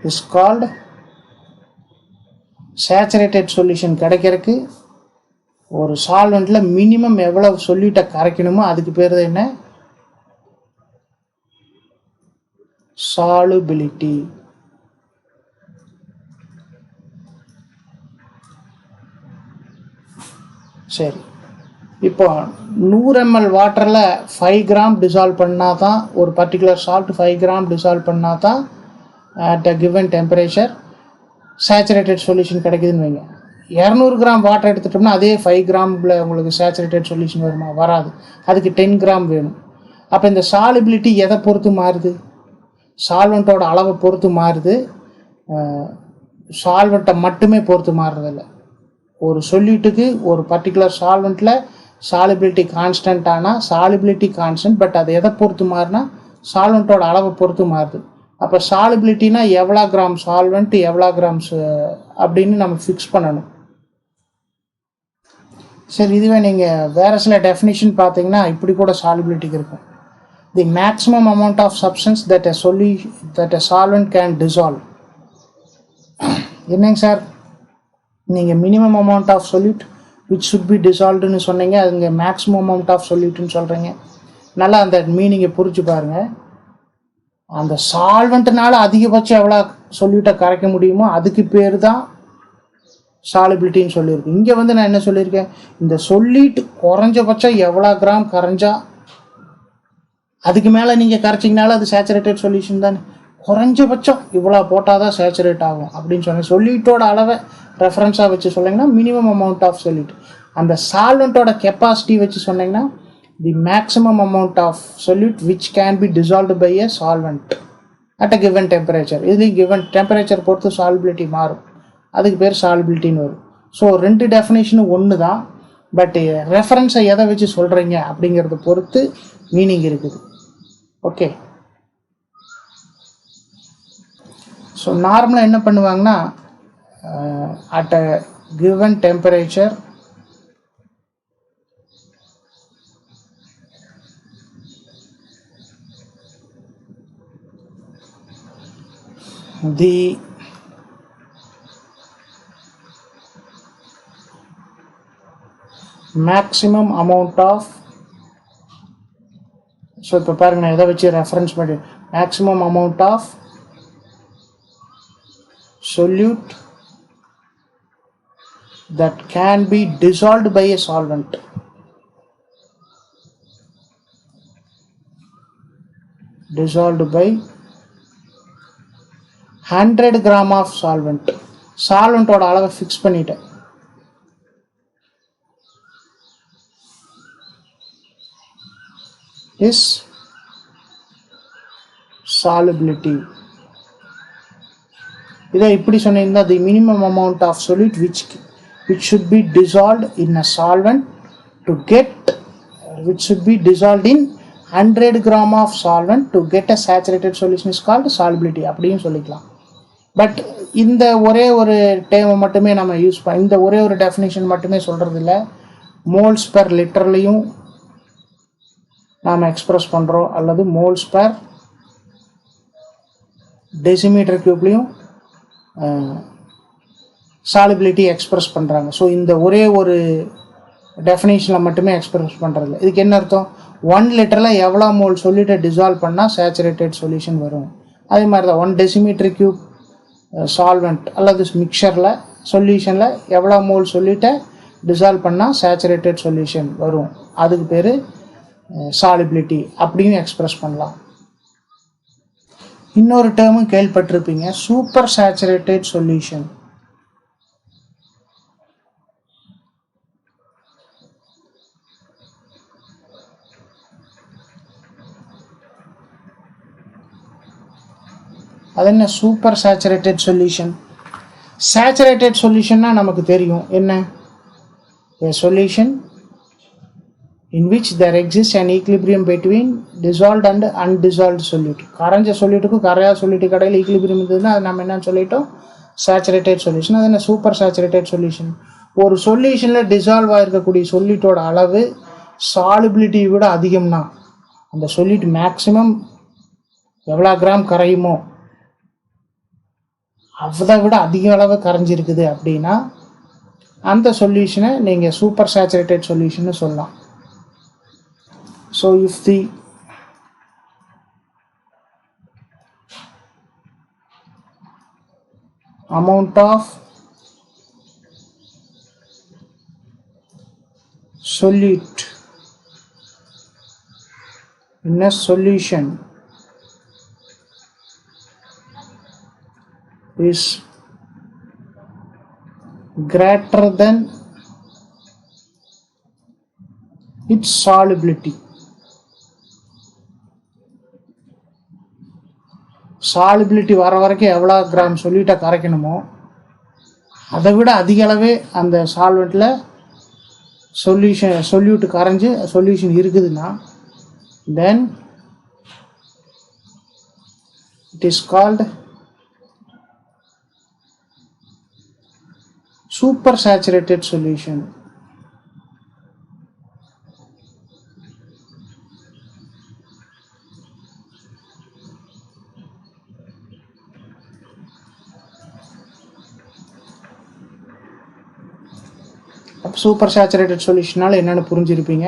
Is called saturated solution கிடைக்கிறதுக்கு ஒரு சால்வெண்ட்டில் minimum எவ்வளோ சொல்யூட்டை கரைக்கணுமோ அதுக்கு பேர் தான் என்ன, சாலுபிலிட்டி. சரி, இப்போ 100 ml வாட்டரில் 5 கிராம் டிசால்வ் பண்ணால் தான், ஒரு பர்டிகுலர் சால்ட் 5 கிராம் டிசால்வ் பண்ணால் தான் at a given temperature saturated solution கிடைக்குதுன்னு வைங்க. 200 கிராம் வாட்டர் எடுத்துட்டோம்னா அதே 5 கிராமில் உங்களுக்கு சேச்சுரேட்டட் சொல்யூஷன் வருமா, வராது. அதுக்கு 10 கிராம் வேணும். அப்போ இந்த சாலிபிலிட்டி எதை பொறுத்து மாறுது, சால்வெண்ட்டோட அளவை பொறுத்து மாறுது, சால்வெண்ட்டை மட்டுமே பொறுத்து மாறுறதில்ல. ஒரு சொல்யூட்டுக்கு ஒரு பர்டிகுலர் சால்வெண்ட்டில் சாலிபிலிட்டி கான்ஸ்டன்ட் ஆனால் சாலிபிலிட்டி கான்ஸ்டன்ட், பட் அது எதை பொறுத்து மாறுனா சால்வெண்ட்டோட அளவை பொறுத்து மாறுது. அப்போ சாலிபிலிட்டினா எவ்வளோ கிராம் சால்வெண்ட் எவ்வளோ கிராம்ஸ் அப்படின்னு நம்ம ஃபிக்ஸ் பண்ணணும். சரி, இதுவே நீங்கள் வேறு சில டெஃபினிஷன் பார்த்தீங்கன்னா இப்படி கூட சாலிபிலிட்டிக்கு இருக்கும். The maximum amount of substance that a solvent can dissolve. என்னங்க சார், நீங்கள் minimum amount of solute which should be dissolvedன்னு சொன்னீங்க, அதுங்க மேக்ஸிமம் அமௌண்ட் ஆஃப் சொல்யூட்னு சொல்கிறீங்க. நல்லா அந்த மீனிங்கை புரிச்சு பாருங்கள். அந்த சால்வெண்ட்னால அதிகபட்சம் எவ்வளோ சொல்யூட்டை கரைக்க முடியுமோ அதுக்கு பேர் தான் சாலிபிலிட்டின்னு சொல்லியிருக்கு. இங்கே வந்து நான் என்ன சொல்லியிருக்கேன், இந்த சொல்யூட் குறைஞ்சபட்சம் எவ்வளோ கிராம் கரைஞ்சா, அதுக்கு மேலே நீங்கள் கரைச்சிங்கனாலும் அது சேச்சுரேட்டட் சொல்யூஷன் தானே. குறைஞ்சபட்சம் இவ்வளோ போட்டால் தான் சேச்சுரேட் ஆகும் அப்படின்னு சொன்னேன். சொல்யூட்டோட அளவை ரெஃபரன்ஸாக வச்சு சொன்னீங்கன்னா மினிமம் அமௌண்ட் ஆஃப் சொல்யூட். அந்த சால்வெண்ட்டோட கெப்பாசிட்டி வச்சு சொன்னீங்கன்னா the maximum amount of solute which can be dissolved by a solvent at a given temperature. இதுலேயும் கிவன் டெம்பரேச்சர் பொறுத்து சாலிபிலிட்டி மாறும், அதுக்கு பேர் சாலிபிலிட்டின்னு வரும். ஸோ ரெண்டு டெஃபினேஷனும் ஒன்று தான், பட் ரெஃபரன்ஸை எதை வச்சு சொல்கிறீங்க அப்படிங்கிறத பொறுத்து மீனிங் இருக்குது. ஓகே. ஸோ நார்மலாக என்ன பண்ணுவாங்கன்னா at a given temperature the maximum amount of, so இப்போ பாருங்க நான் எதை வச்சு ரெஃபரன்ஸ் பண்ணி, maximum amount of solute that can be dissolved by a solvent. Dissolved by 100 gram of solvent. solvent ஓட அளவை ஃபிக்ஸ் பண்ணிட்டேன். is solubility. இதை இப்படி சொன்னீங்கன்னா the minimum amount of solute which should be dissolved in a solvent to get, which should be dissolved in 100 gram of solvent to get a saturated solution is called solubility அப்படியும் சொல்லிக்கலாம். But இந்த ஒரே ஒரு டேர்மை மட்டுமே நம்ம use பண்ண, இந்த ஒரே ஒரு டெஃபினேஷன் மட்டுமே சொல்கிறது இல்லை, மோல்ஸ் பெர் லிட்டர்லையும் நாம் எக்ஸ்பிரஸ் பண்ணுறோம், அல்லது மோல்ஸ் பெர் டெசிமீட்டர் கியூப்லேயும் சாலிபிலிட்டி எக்ஸ்பிரஸ் பண்ணுறாங்க. ஸோ இந்த ஒரே ஒரு டெஃபினேஷனில் மட்டுமே எக்ஸ்பிரஸ் பண்ணுறது. இதுக்கு என்ன அர்த்தம்? 1 லிட்டரில் எவ்வளோ மோல் சொல்லிட்டு டிசால்வ் பண்ணால் சேச்சுரேட்டட் சொல்யூஷன் வரும். அதே மாதிரி தான் 1 டெசிமீட்டர் கியூப் சால்வெண்ட் அல்லது மிக்சரில் சொல்யூஷனில் எவ்வளோ மோல் சொல்லிட்டு டிசால்வ் பண்ணால் சேச்சுரேட்டட் சொல்யூஷன் வரும். அதுக்கு பேர் சாலிபிலிட்டி அப்படின்னு எக்ஸ்பிரஸ் பண்ணலாம். இன்னொரு டேர்மும் கேள்விப்பட்டிருப்பீங்க, சூப்பர் சேச்சுரேட்டட் சொல்யூஷன். அது என்ன சூப்பர் சேச்சுரேட்டட் சொல்யூஷன்? சேச்சுரேட்டட் சொல்யூஷன்னா நமக்கு தெரியும் என்ன, a solution in which there exists an equilibrium between dissolved and undissolved solute. கரைஞ்ச சொல்யூட்டுக்கும் கரையாத சொல்யூட்டு கடையில் ஈக்லிபிரியம் இருந்ததுன்னா அது நம்ம என்னன்னு சொல்லிட்டோம், சேச்சுரேட்டட் சொல்யூஷன். அது என்ன சூப்பர் சேச்சுரேட்டட் சொல்யூஷன்? ஒரு சொல்யூஷனில் டிசால்வ் ஆகிருக்கக்கூடிய சொல்யூட்டோட அளவு சாலிபிலிட்டி விட அதிகம்னா, அந்த சொல்யூட் மேக்ஸிமம் எவ்வளோ கிராம் கரையுமோ அதை விட அதிக அளவு கரைஞ்சிருக்குது அப்படின்னா அந்த சொல்யூஷனை நீங்கள் சூப்பர் சேச்சுரேட்டட் சொல்யூஷன்னு சொல்லலாம். So if the amount of solute in a solution is greater than its solubility, solubility வர வரைக்கும் எவ்வளோ கிராம் சொல்யூட்டை கரைக்கணுமோ அதை விட அதிக அளவே அந்த சால்வெண்ட்டில் சொல்யூட்டு கரைஞ்சி சொல்யூஷன் இருக்குதுன்னா then it is called super saturated solution. Super saturated சொல்யூஷனால் என்னென்னு புரிஞ்சிருப்பீங்க.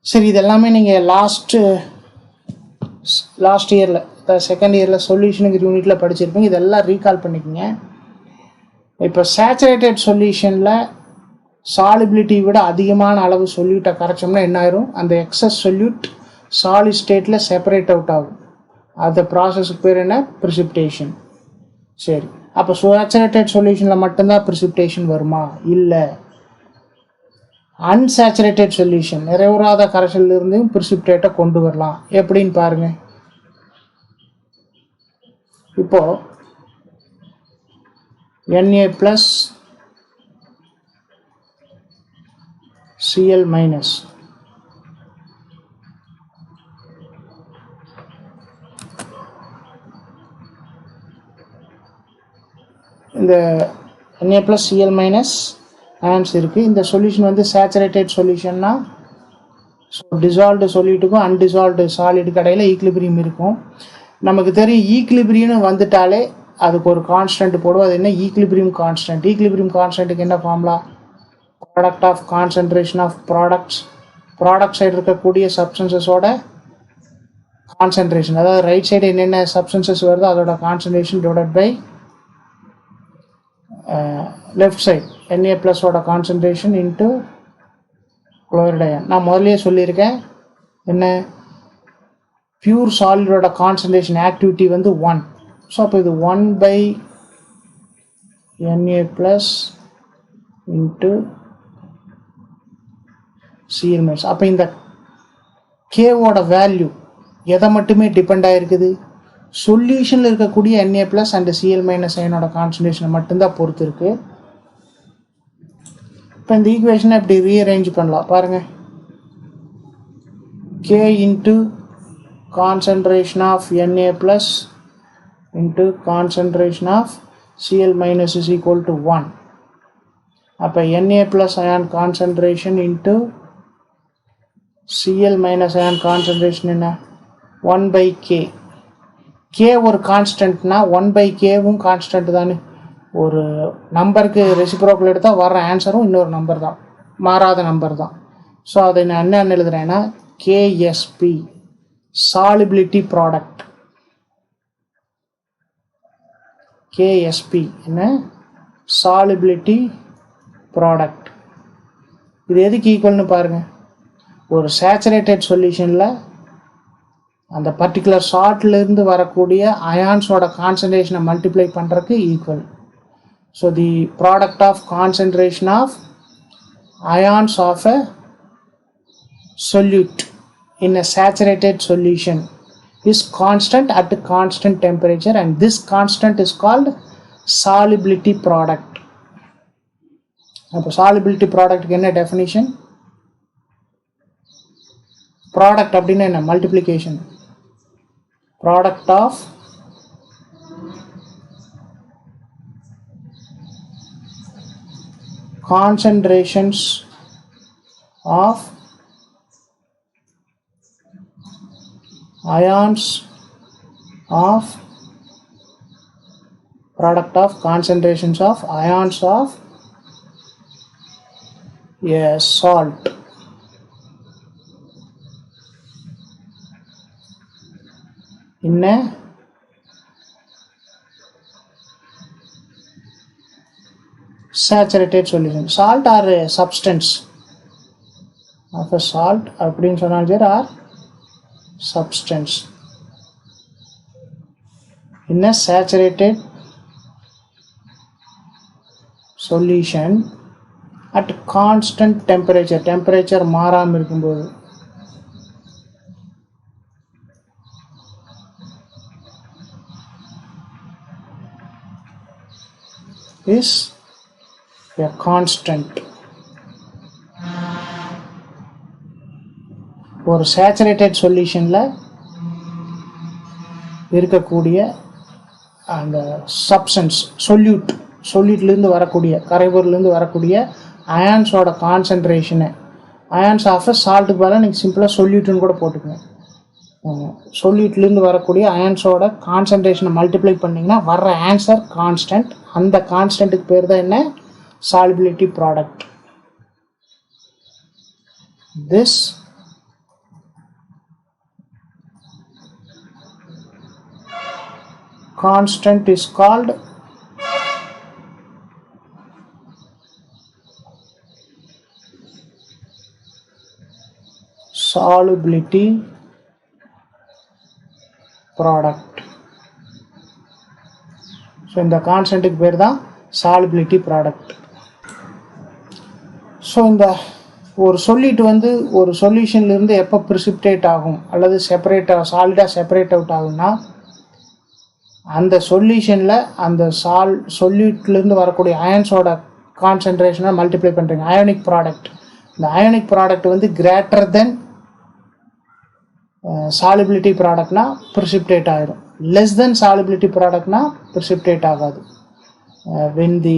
சரி, இதெல்லாமே நீங்கள் லாஸ்ட் இயரில், செகண்ட் இயரில் சொல்யூஷனுக்கு யூனிட்டில் படிச்சிருப்பீங்க. இதெல்லாம் ரீகால் பண்ணிக்கோங்க. இப்போ சேச்சுரேட்டட் சொல்யூஷனில் சாலிபிலிட்டி விட அதிகமான அளவு சொல்யூட்டை கரைச்சோம்னா என்ன ஆயிரும், அந்த எக்ஸஸ் சொல்யூட் சாலிட் ஸ்டேட்டில் செப்பரேட் அவுட் ஆகும். அந்த ப்ராசஸுக்கு பேர் என்ன, ப்ரிசிபிடேஷன். சரி, அப்போ சேச்சுரேட்டட் சொல்யூஷனில் மட்டும்தான் ப்ரிசிபிடேஷன் வருமா? இல்லை, அன்சேச்சுரேட்டட் சொல்யூஷன் நிறைவுறாத கரைசலிருந்து ப்ரிசிபிடேட்டை கொண்டு வரலாம். எப்படின்னு பாருங்கள். இப்போது Na plus Cl minus இந்த Na + Cl- அயான்ஸ் இருக்குது. இந்த சொல்யூஷன் வந்து சேச்சுரேட்டட் சொல்யூஷன்னா ஸோ டிசால்வ்டு சொல்யூட்டுக்கும் அன்டிசால்வ்டு சாலிடுக்கு இடையில ஈக்லிபிரியம் இருக்கும். நமக்கு தெரியும் ஈக்லிபிரியம்னு வந்துட்டாலே அதுக்கு ஒரு கான்ஸ்டன்ட் போடுவோம். அது என்ன? Equilibrium constant. ஈக்லிபிரியம் கான்ஸ்டன்ட்டுக்கு என்ன formula? Product of concentration of product side இருக்கக்கூடிய சப்ஸ்டன்சஸோட கான்சன்ட்ரேஷன், அதாவது ரைட் சைடு என்னென்ன சப்ஸ்டன்சஸ் வருதோ அதோட concentration divided by left side Na+ஓட கான்சன்ட்ரேஷன் இன்ட்டு குளோரைடு அயன். நான் முதல்லயே சொல்லியிருக்கேன் என்ன, பியூர் சாலிடோட கான்சன்ட்ரேஷன் ஆக்டிவிட்டி வந்து 1. ஸோ அப்போ இது 1/Na+ இன்ட்டு Cl-. அப்போ இந்த கேவோட வேல்யூ எதை மட்டுமே டிபெண்ட் ஆகிருக்குது? சொல்யூஷனில் இருக்கக்கூடிய Na+ அண்ட் Cl- அயனோட கான்சன்ட்ரேஷனை மட்டும்தான் பொறுத்து இருக்குது. இப்போ இந்த ஈக்குவேஷனை இப்படி ரீஅரேஞ்ச் பண்ணலாம் பாருங்கள். K into concentration of Na+ into concentration of Cl- is equal to 1. அப்போ Na+ ion concentration into Cl- ion concentration என்ன? 1/k. K ஒரு கான்ஸ்டன்ட்னா 1/kவும் கான்ஸ்டன்ட் தானே. ஒரு நம்பருக்கு ரெசிப்ரோக்கல் எடுத்தால் வர்ற ஆன்சரும் இன்னொரு நம்பர் தான், மாறாத நம்பர் தான். ஸோ அதை நான் என்ன எழுதுறேன்னா KSP சாலிபிலிட்டி ப்ராடக்ட். KSP என்ன? Solubility product. இது எதுக்கு ஈக்குவல்னு பாருங்கள். ஒரு சேச்சுரேட்டட் சொல்யூஷனில் அந்த பர்டிகுலர் சால்ட்லேருந்து வரக்கூடிய அயான்ஸோட கான்சன்ட்ரேஷனை மல்டிப்ளை பண்ணுறதுக்கு equal. So the product of concentration of ions of a solute in a saturated solution is constant at a constant temperature, and this constant is called solubility product. அப்போ solubility product என்ன definition? product அப்படின்னா என்ன? multiplication. product of concentrations of ions of product of concentrations of ions of a salt. In a saturated solution. Salt or a substance of a salt அப்படின்னு சொன்னால் there are substance in a saturated solution at constant temperature மாறாமல் இருக்கும்போது is a constant. ஒரு saturated சொல்யூஷனில் இருக்கக்கூடிய அந்த substance சொல்யூட்லேருந்து வரக்கூடிய கரைபொருள்லேருந்து வரக்கூடிய அயான்ஸோட கான்சன்ட்ரேஷனை, அயான்ஸ் ஆஃப் சால்ட்டுக்கு பதிலாக நீங்கள் சிம்பிளாக சொல்யூட்டுன்னு கூட போட்டுக்கோங்க. சொல்யூட்லேருந்து வரக்கூடிய அயான்ஸோட கான்சன்ட்ரேஷனை மல்டிப்ளை பண்ணிங்கன்னா வர்ற ஆன்சர் கான்ஸ்டன்ட். அந்த கான்ஸ்டன்ட்டுக்கு பேர் தான் என்ன? Solubility product. This constant is called solubility product. So இந்த கான்ஸ்டன்ட்டுக்கு பேர் தான் solubility product. ஸோ இந்த ஒரு சொல்யூட் வந்து ஒரு சொல்யூஷன்லேருந்து எப்போ ப்ரிசிபிடேட் ஆகும் அல்லது சாலிடாக செப்பரேட் அவுட் ஆகும்னா, அந்த சொல்யூஷனில் அந்த சொல்யூட்லேருந்து வரக்கூடிய அயன்ஸோட கான்சன்ட்ரேஷனை மல்டிப்ளை பண்ணுறீங்க. Ionic product. இந்த அயோனிக் ப்ராடக்ட் வந்து கிரேட்டர் தென் சாலிபிலிட்டி ப்ராடக்ட்னா ப்ரிசிபிடேட் ஆகிடும். லெஸ் தென் சாலிபிலிட்டி ப்ராடக்ட்னா ப்ரிசிபிடேட் ஆகாது. when the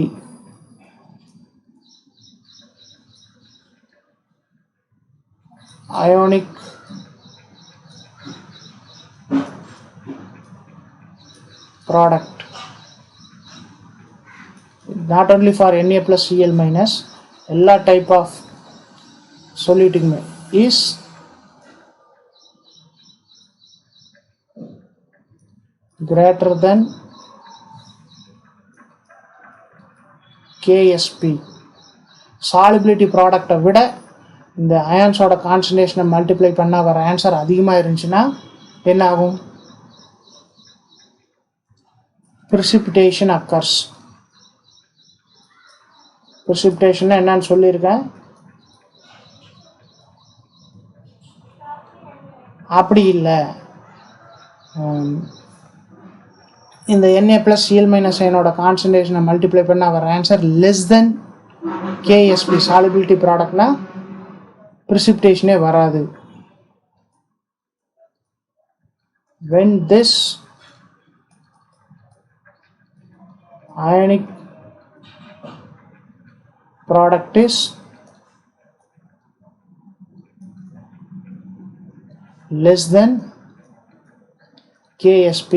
ionic product, not only for Na plus Cl minus, எல்லா type of solute is greater than KSP. Solubility ப்ராடக்டை விட இந்த அயான்ஸோட கான்சன்ட்ரேஷனை multiply பண்ணால் வர ஆன்சர் அதிகமாக இருந்துச்சுன்னா என்ன ஆகும்? precipitation occurs. precipitation என்னன்னு சொல்லியிருக்கேன். அப்படி இல்லை, இந்த Na plus Cl minus அயனோட கான்சன்ட்ரேஷனை மல்டிப்ளை பண்ண வர answer less then KSP solubility ப்ராடக்ட்னா precipitation வராது. when this ionic product is less than KSP,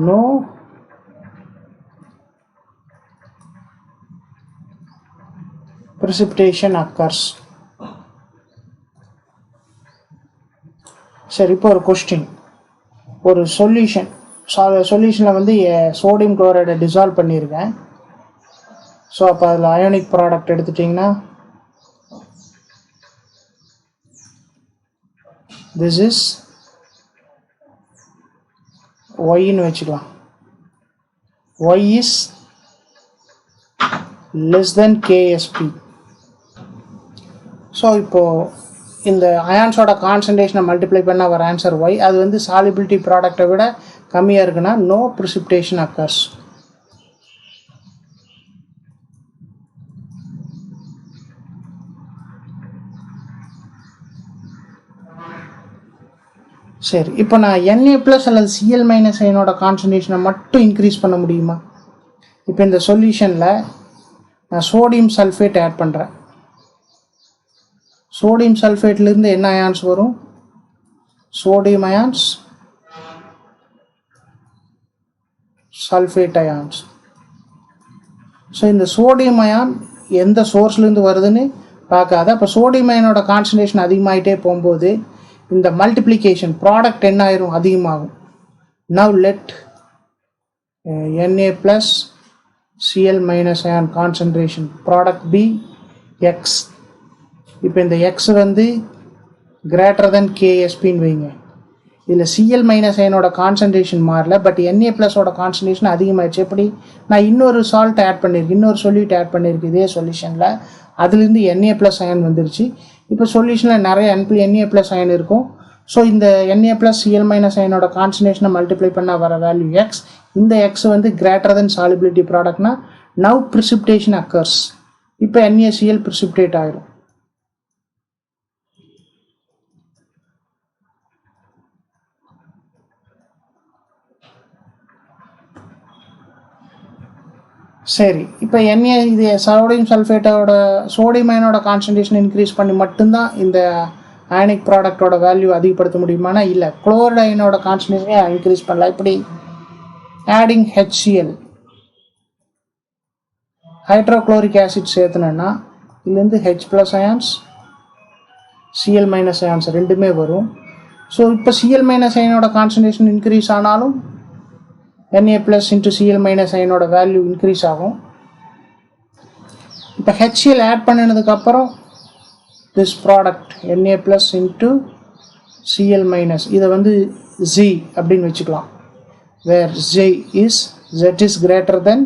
no precipitation occurs. சரி, இப்போ ஒரு கொஸ்டின். ஒரு சொல்யூஷனில் வந்து சோடியம் குளோரைடை டிசால்வ் பண்ணியிருக்கேன். ஸோ அப்போ அதில் அயோனிக் ப்ராடக்ட் எடுத்துட்டிங்கன்னா திஸ் இஸ் ஒய்ன்னு வச்சுக்கலாம். Y is less than KSP. So இப்போது இந்த அயான்ஸோட கான்சன்ட்ரேஷனை மல்டிப்ளை பண்ணால் வர ஆன்சர் ஒய். அது வந்து சாலிபிலிட்டி ப்ராடக்டை விட கம்மியாக இருக்குன்னா நோ precipitation occurs. சரி, இப்போ நான் Na ப்ளஸ் அல்லது Cl மைனஸ் அயனோட கான்சன்ட்ரேஷனை மட்டும் இன்க்ரீஸ் பண்ண முடியுமா? இப்போ இந்த சொல்யூஷனில் நான் சோடியம் சல்ஃபேட் ஆட் பண்ணுறேன். சோடியம் சல்ஃபேட்லேருந்து என்ன அயான்ஸ் வரும்? Sodium ions, sulphate ions. So இந்த சோடியம் அயான் எந்த சோர்ஸ்லேருந்து வருதுன்னு பார்க்காத. அப்போ சோடியம் அயனோட கான்சன்ட்ரேஷன் அதிகமாகிட்டே போகும்போது இந்த மல்டிப்ளிகேஷன் ப்ராடக்ட் என்ன ஆயிரும்? அதிகமாகும். Now let Na plus Cl minus ion concentration product be X. இப்போ இந்த X வந்து greater than KSPன்னு வைங்க. இதில் Cl மைனஸ் அயனோட கான்சன்ட்ரேஷன் மாறல, பட் Na ப்ளஸோட கான்சன்ட்ரேஷன் அதிகமாகிடுச்சு. எப்படி? நான் இன்னொரு சால்ட் ஆட் பண்ணியிருக்கேன், இன்னொரு சொல்யூட் ஆட் பண்ணியிருக்கேன் இதே சொல்யூஷனில். அதுலேருந்து Na ப்ளஸ் அயன் வந்துருச்சு. இப்போ சொல்யூஷனில் நிறைய Na ப்ளஸ் அயன் இருக்கும். ஸோ இந்த Na ப்ளஸ் Cl மைனஸ் அயனோட கான்சன்ட்ரேஷனை மல்டிப்ளை பண்ணால் வர வேல்யூ X. இந்த X வந்து கிரேட்டர் தென் சாலிபிலிட்டி ப்ராடக்ட்னா நவ் precipitation occurs. இப்போ NaCl precipitate ஆயிரும். சரி, இப்போ இது சோடியம் சல்ஃபேட்டோட சோடியம் அயனோட கான்சன்ட்ரேஷன் இன்க்ரீஸ் பண்ணி மட்டும்தான் இந்த அயனிக் ப்ராடக்டோட வேல்யூ அதிகப்படுத்த முடியுமானா இல்லை. குளோரைடு அயனோட கான்சன்ட்ரேஷனே இன்க்ரீஸ் பண்ணலாம். இப்படி ஆடிங் HCl, ஹைட்ரோக்ளோரிக் ஆசிட் சேர்த்துனேன்னா இதுலேருந்து H plus ions, Cl minus ions ரெண்டுமே வரும். ஸோ இப்போ Cl மைனஸ் அயனோட கான்சன்ட்ரேஷன் இன்க்ரீஸ் ஆனாலும் Na plus into Cl minus அயனோட வேல்யூ இன்க்ரீஸ் ஆகும். இப்போ HCl ஆட் பண்ணினதுக்கப்புறம் this product Na plus into Cl minus இதை வந்து Z அப்படின்னு வச்சுக்கலாம். where Z is greater than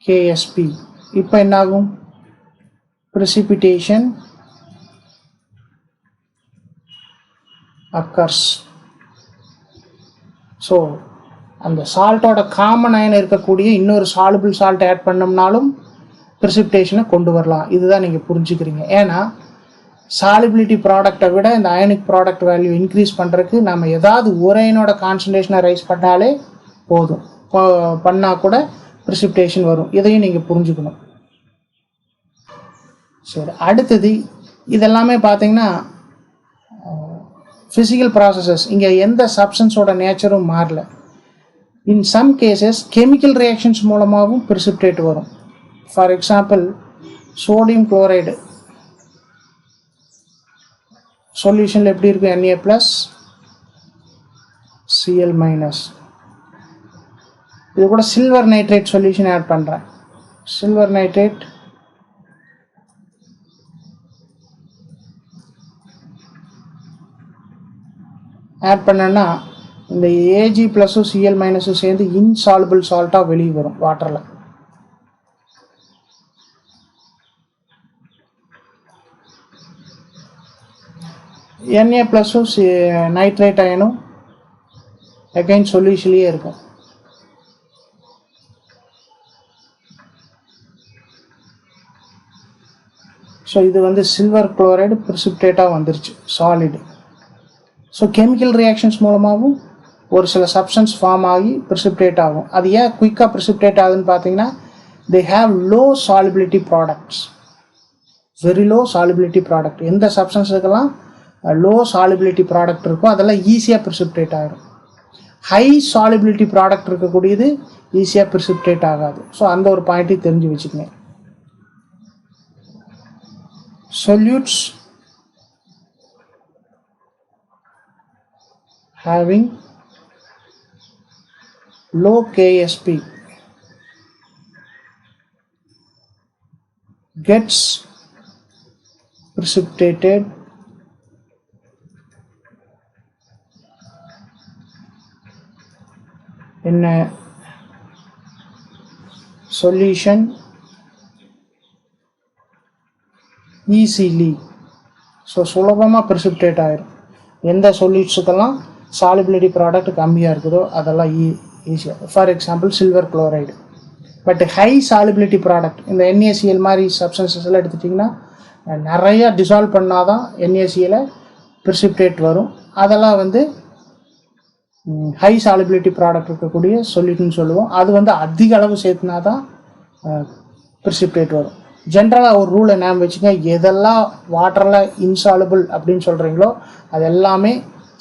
KSP. இப்போ என்ன ஆகும்? precipitation occurs. ஸோ அந்த சால்ட்டோட காமன் அயன் இருக்கக்கூடிய இன்னொரு சாலுபிள் சால்ட் ஆட் பண்ணோம்னாலும் precipitation கொண்டு வரலாம். இதுதான் நீங்கள் புரிஞ்சுக்கிறீங்க. ஏன்னா சாலிபிலிட்டி ப்ராடக்டை விட இந்த அயனிக் ப்ராடக்ட் வேல்யூ இன்க்ரீஸ் பண்ணுறதுக்கு நம்ம ஏதாவது ஒரு அயனோட கான்சன்ட்ரேஷனை ரைஸ் பண்ணாலே போதும். பண்ணால் கூட ப்ரிசிபிடேஷன் வரும். இதையும் நீங்கள் புரிஞ்சுக்கணும். சரி, அடுத்தது இதெல்லாமே பார்த்தீங்கன்னா ஃபிசிக்கல் ப்ராசஸஸ். இங்கே எந்த சப்ஸ்டன்ஸோட நேச்சரும் மாறல. In some cases chemical reactions மூலமாகவும் ப்ரிசிபிடேட் வரும். ஃபார் எக்ஸாம்பிள், சோடியம் குளோரைடு சொல்யூஷனில் எப்படி இருக்கும்? Na+, Cl-. இது கூட சில்வர் நைட்ரேட் சொல்யூஷன் ஆட் பண்ணுறேன். சில்வர் நைட்ரேட் ஆட் பண்ணேன்னா இந்த Ag ப்ளஸும் Cl- சேர்ந்து இன்சால்பிள் சால்ட்டாக வெளியே வரும் வாட்டரில். Na+ம் நைட்ரேட் அயனும் அகைன் சொல்யூஷன்லேயே இருக்கும். ஸோ இது வந்து சில்வர் குளோரைடு ப்ரிசிபிடேட்டாக வந்துருச்சு, சாலிடு. ஸோ கெமிக்கல் ரியாக்ஷன்ஸ் மூலமாகவும் ஒரு சில சப்ஸ்டன்ஸ் ஃபார்ம் ஆகி ப்ரிசிபிடேட் ஆகும். அது ஏன் குயிக்காக ப்ரிசிபிடேட் ஆகுதுன்னு பார்த்தீங்கன்னா, they have low solubility products, very low solubility product. எந்த சப்ஸ்டன்ஸுக்கெல்லாம் லோ சாலிபிலிட்டி ப்ராடக்ட் இருக்கோ அதெல்லாம் ஈஸியாக ப்ரிசிபிடேட் ஆகிடும். ஹை சாலிபிலிட்டி ப்ராடக்ட் இருக்கக்கூடியது ஈஸியாக ப்ரிசிபிடேட் ஆகாது. ஸோ அந்த ஒரு பாயிண்ட்டையும் தெரிஞ்சு வச்சுக்கோங்க. solutes having low KSP gets precipitated in a solution easily. So சுலபமாக ப்ரிசிபிடேட் ஆகிடும். எந்த சொல்யூட்ஸுக்கெல்லாம் சாலிபிலிட்டி ப்ராடக்ட் கம்மியாக இருக்குதோ அதெல்லாம் ஈஸியாக. For example silver chloride. But high solubility product இந்த NaCl மாதிரி சப்ஸ்டன்சஸ் எல்லாம் எடுத்துட்டிங்கன்னா நிறையா டிசால்வ் பண்ணால் தான் NaCl ப்ரிசிபிடேட் வரும். அதெல்லாம் வந்து ஹை சாலிபிலிட்டி ப்ராடக்ட் இருக்கக்கூடிய சொல்யூட்னு சொல்லுவோம். அது வந்து அதிக அளவு சேர்த்துனா தான் ப்ரிசிபிடேட் வரும். ஜென்ரலாக ஒரு ரூல் என்ன வச்சுங்க, எதெல்லாம் வாட்டரில் இன்சாலுபிள் அப்படின்னு சொல்கிறீங்களோ அது எல்லாமே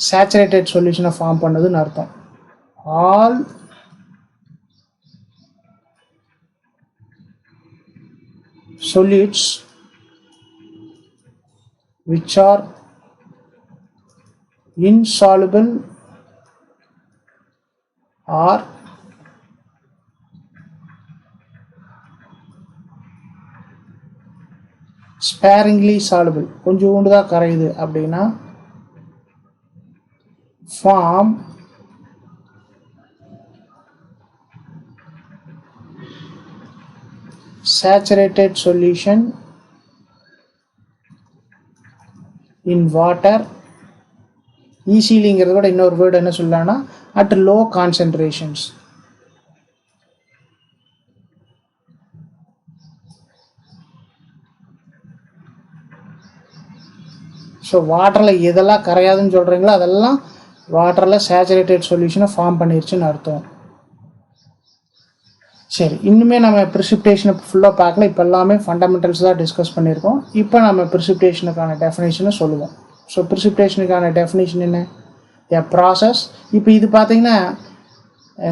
சேச்சுரேட்டட் சொல்யூஷனை ஃபார்ம் பண்ணுதுன்னு அர்த்தம். All solutes which are insoluble or sparingly soluble, கொஞ்சோண்டு தான் கரையுது அப்படின்னா form saturated solution in water. ஈஸிலிங்கிறத விட இன்னொரு வேர்டு என்ன சொல்லலாம்னா at low concentrations. ஸோ வாட்டரில் எதெல்லாம் கரையாதுன்னு சொல்கிறீங்களோ அதெல்லாம் வாட்டரில் சேச்சுரேட்டட் சொல்யூஷனை ஃபார்ம் பண்ணிருச்சுன்னு அர்த்தம். சரி, இன்னுமே நம்ம ப்ரிசிபிடேஷனை ஃபுல்லாக பார்க்கல. இப்போ எல்லாமே ஃபண்டமெண்டல்ஸ் தான் டிஸ்கஸ் பண்ணியிருக்கோம். இப்போ நம்ம ப்ரிசிபிடேஷனுக்கான டெஃபினேஷனை சொல்லுவோம். ஸோ ப்ரிசிபிடேஷனுக்கான டெஃபினேஷன் என்ன? எ ப்ராசஸ். இப்போ இது பார்த்தீங்கன்னா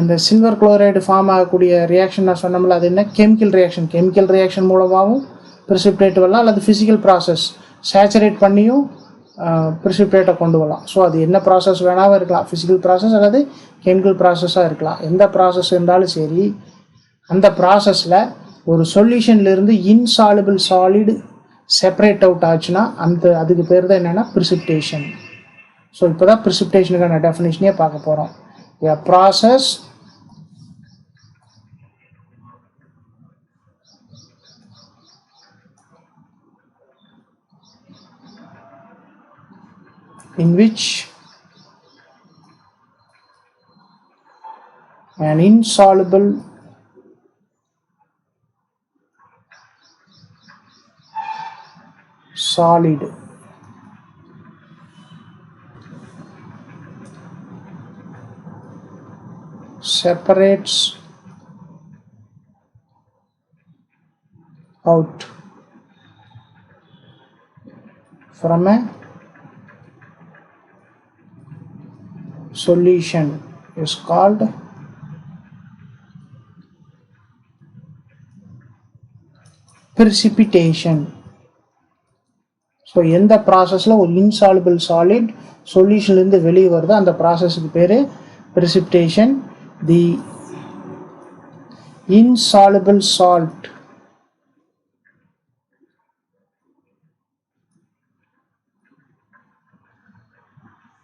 இந்த சில்வர் குளோரைடு ஃபார்ம் ஆகக்கூடிய ரியாக்ஷன் நான் சொன்னோம்ல, அது என்ன? Chemical reaction. கெமிக்கல் ரியாக்ஷன் மூலமாகவும் ப்ரிசிபிடேட் வரலாம், அல்லது ஃபிசிக்கல் ப்ராசஸ் சேச்சுரேட் பண்ணியும் ப்ரிசிபிடேட்டை கொண்டு வரலாம். ஸோ அது என்ன ப்ராசஸ் வேணாலும் இருக்கலாம், ஃபிசிக்கல் ப்ராசஸ் அல்லது கெமிக்கல் ப்ராசஸாக இருக்கலாம். எந்த ப்ராசஸ் இருந்தாலும் சரி, அந்த ப்ராசஸில் ஒரு சொல்யூஷன்லேருந்து இன்சாலுபிள் சாலிடு செப்பரேட் அவுட் ஆச்சுன்னா அதுக்கு பேர் தான் என்னென்னா ப்ரிசிபிடேஷன். ஸோ இப்போ தான் ப்ரிசிபிடேஷனுக்கான டெஃபினேஷனே பார்க்க போகிறோம். எ process in which an insoluble solid separates out from a solution is called precipitation. So எந்த ப்ராசஸில் ஒரு இன்சால்பிள் சாலிட் சொல்யூஷன்லேருந்து வெளியே வருதோ அந்த ப்ராசஸுக்கு பேர் precipitation. The insoluble salt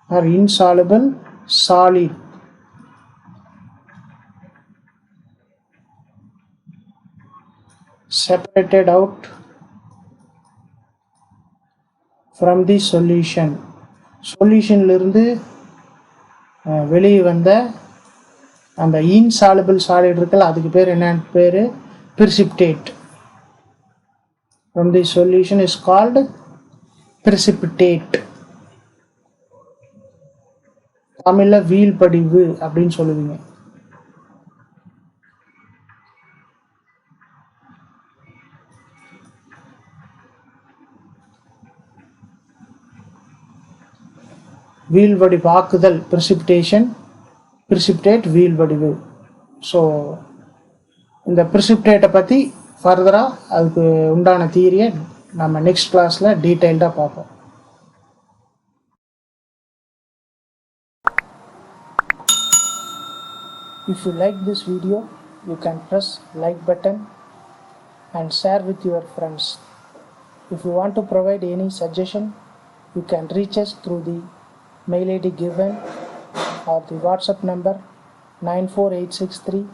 or insoluble solid separated out from the solution. சொல்யூஷன்லேருந்து வெளியே வந்த அந்த இன்சால்பிள் சாலிட் இருக்குல்ல அதுக்கு பேர் என்னன்னு பேர் precipitate. From the solution is called precipitate. தமிழில் வீழ்படிவு அப்படின்னு சொல்லுவீங்க. வீழ்வடிவாக்குதல் precipitation, precipitate வீழ்வடிவு. ஸோ இந்த precipitate பற்றி ஃபர்தராக அதுக்கு உண்டான தியரியை நம்ம நெக்ஸ்ட் கிளாஸில் டீட்டெயில்டாக பார்ப்போம். If you like this video, you can press like button and share with your friends. If you want to provide any suggestion, you can reach us through the mail ID given or the WhatsApp number 94863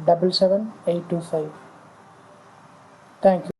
77825. Thank you.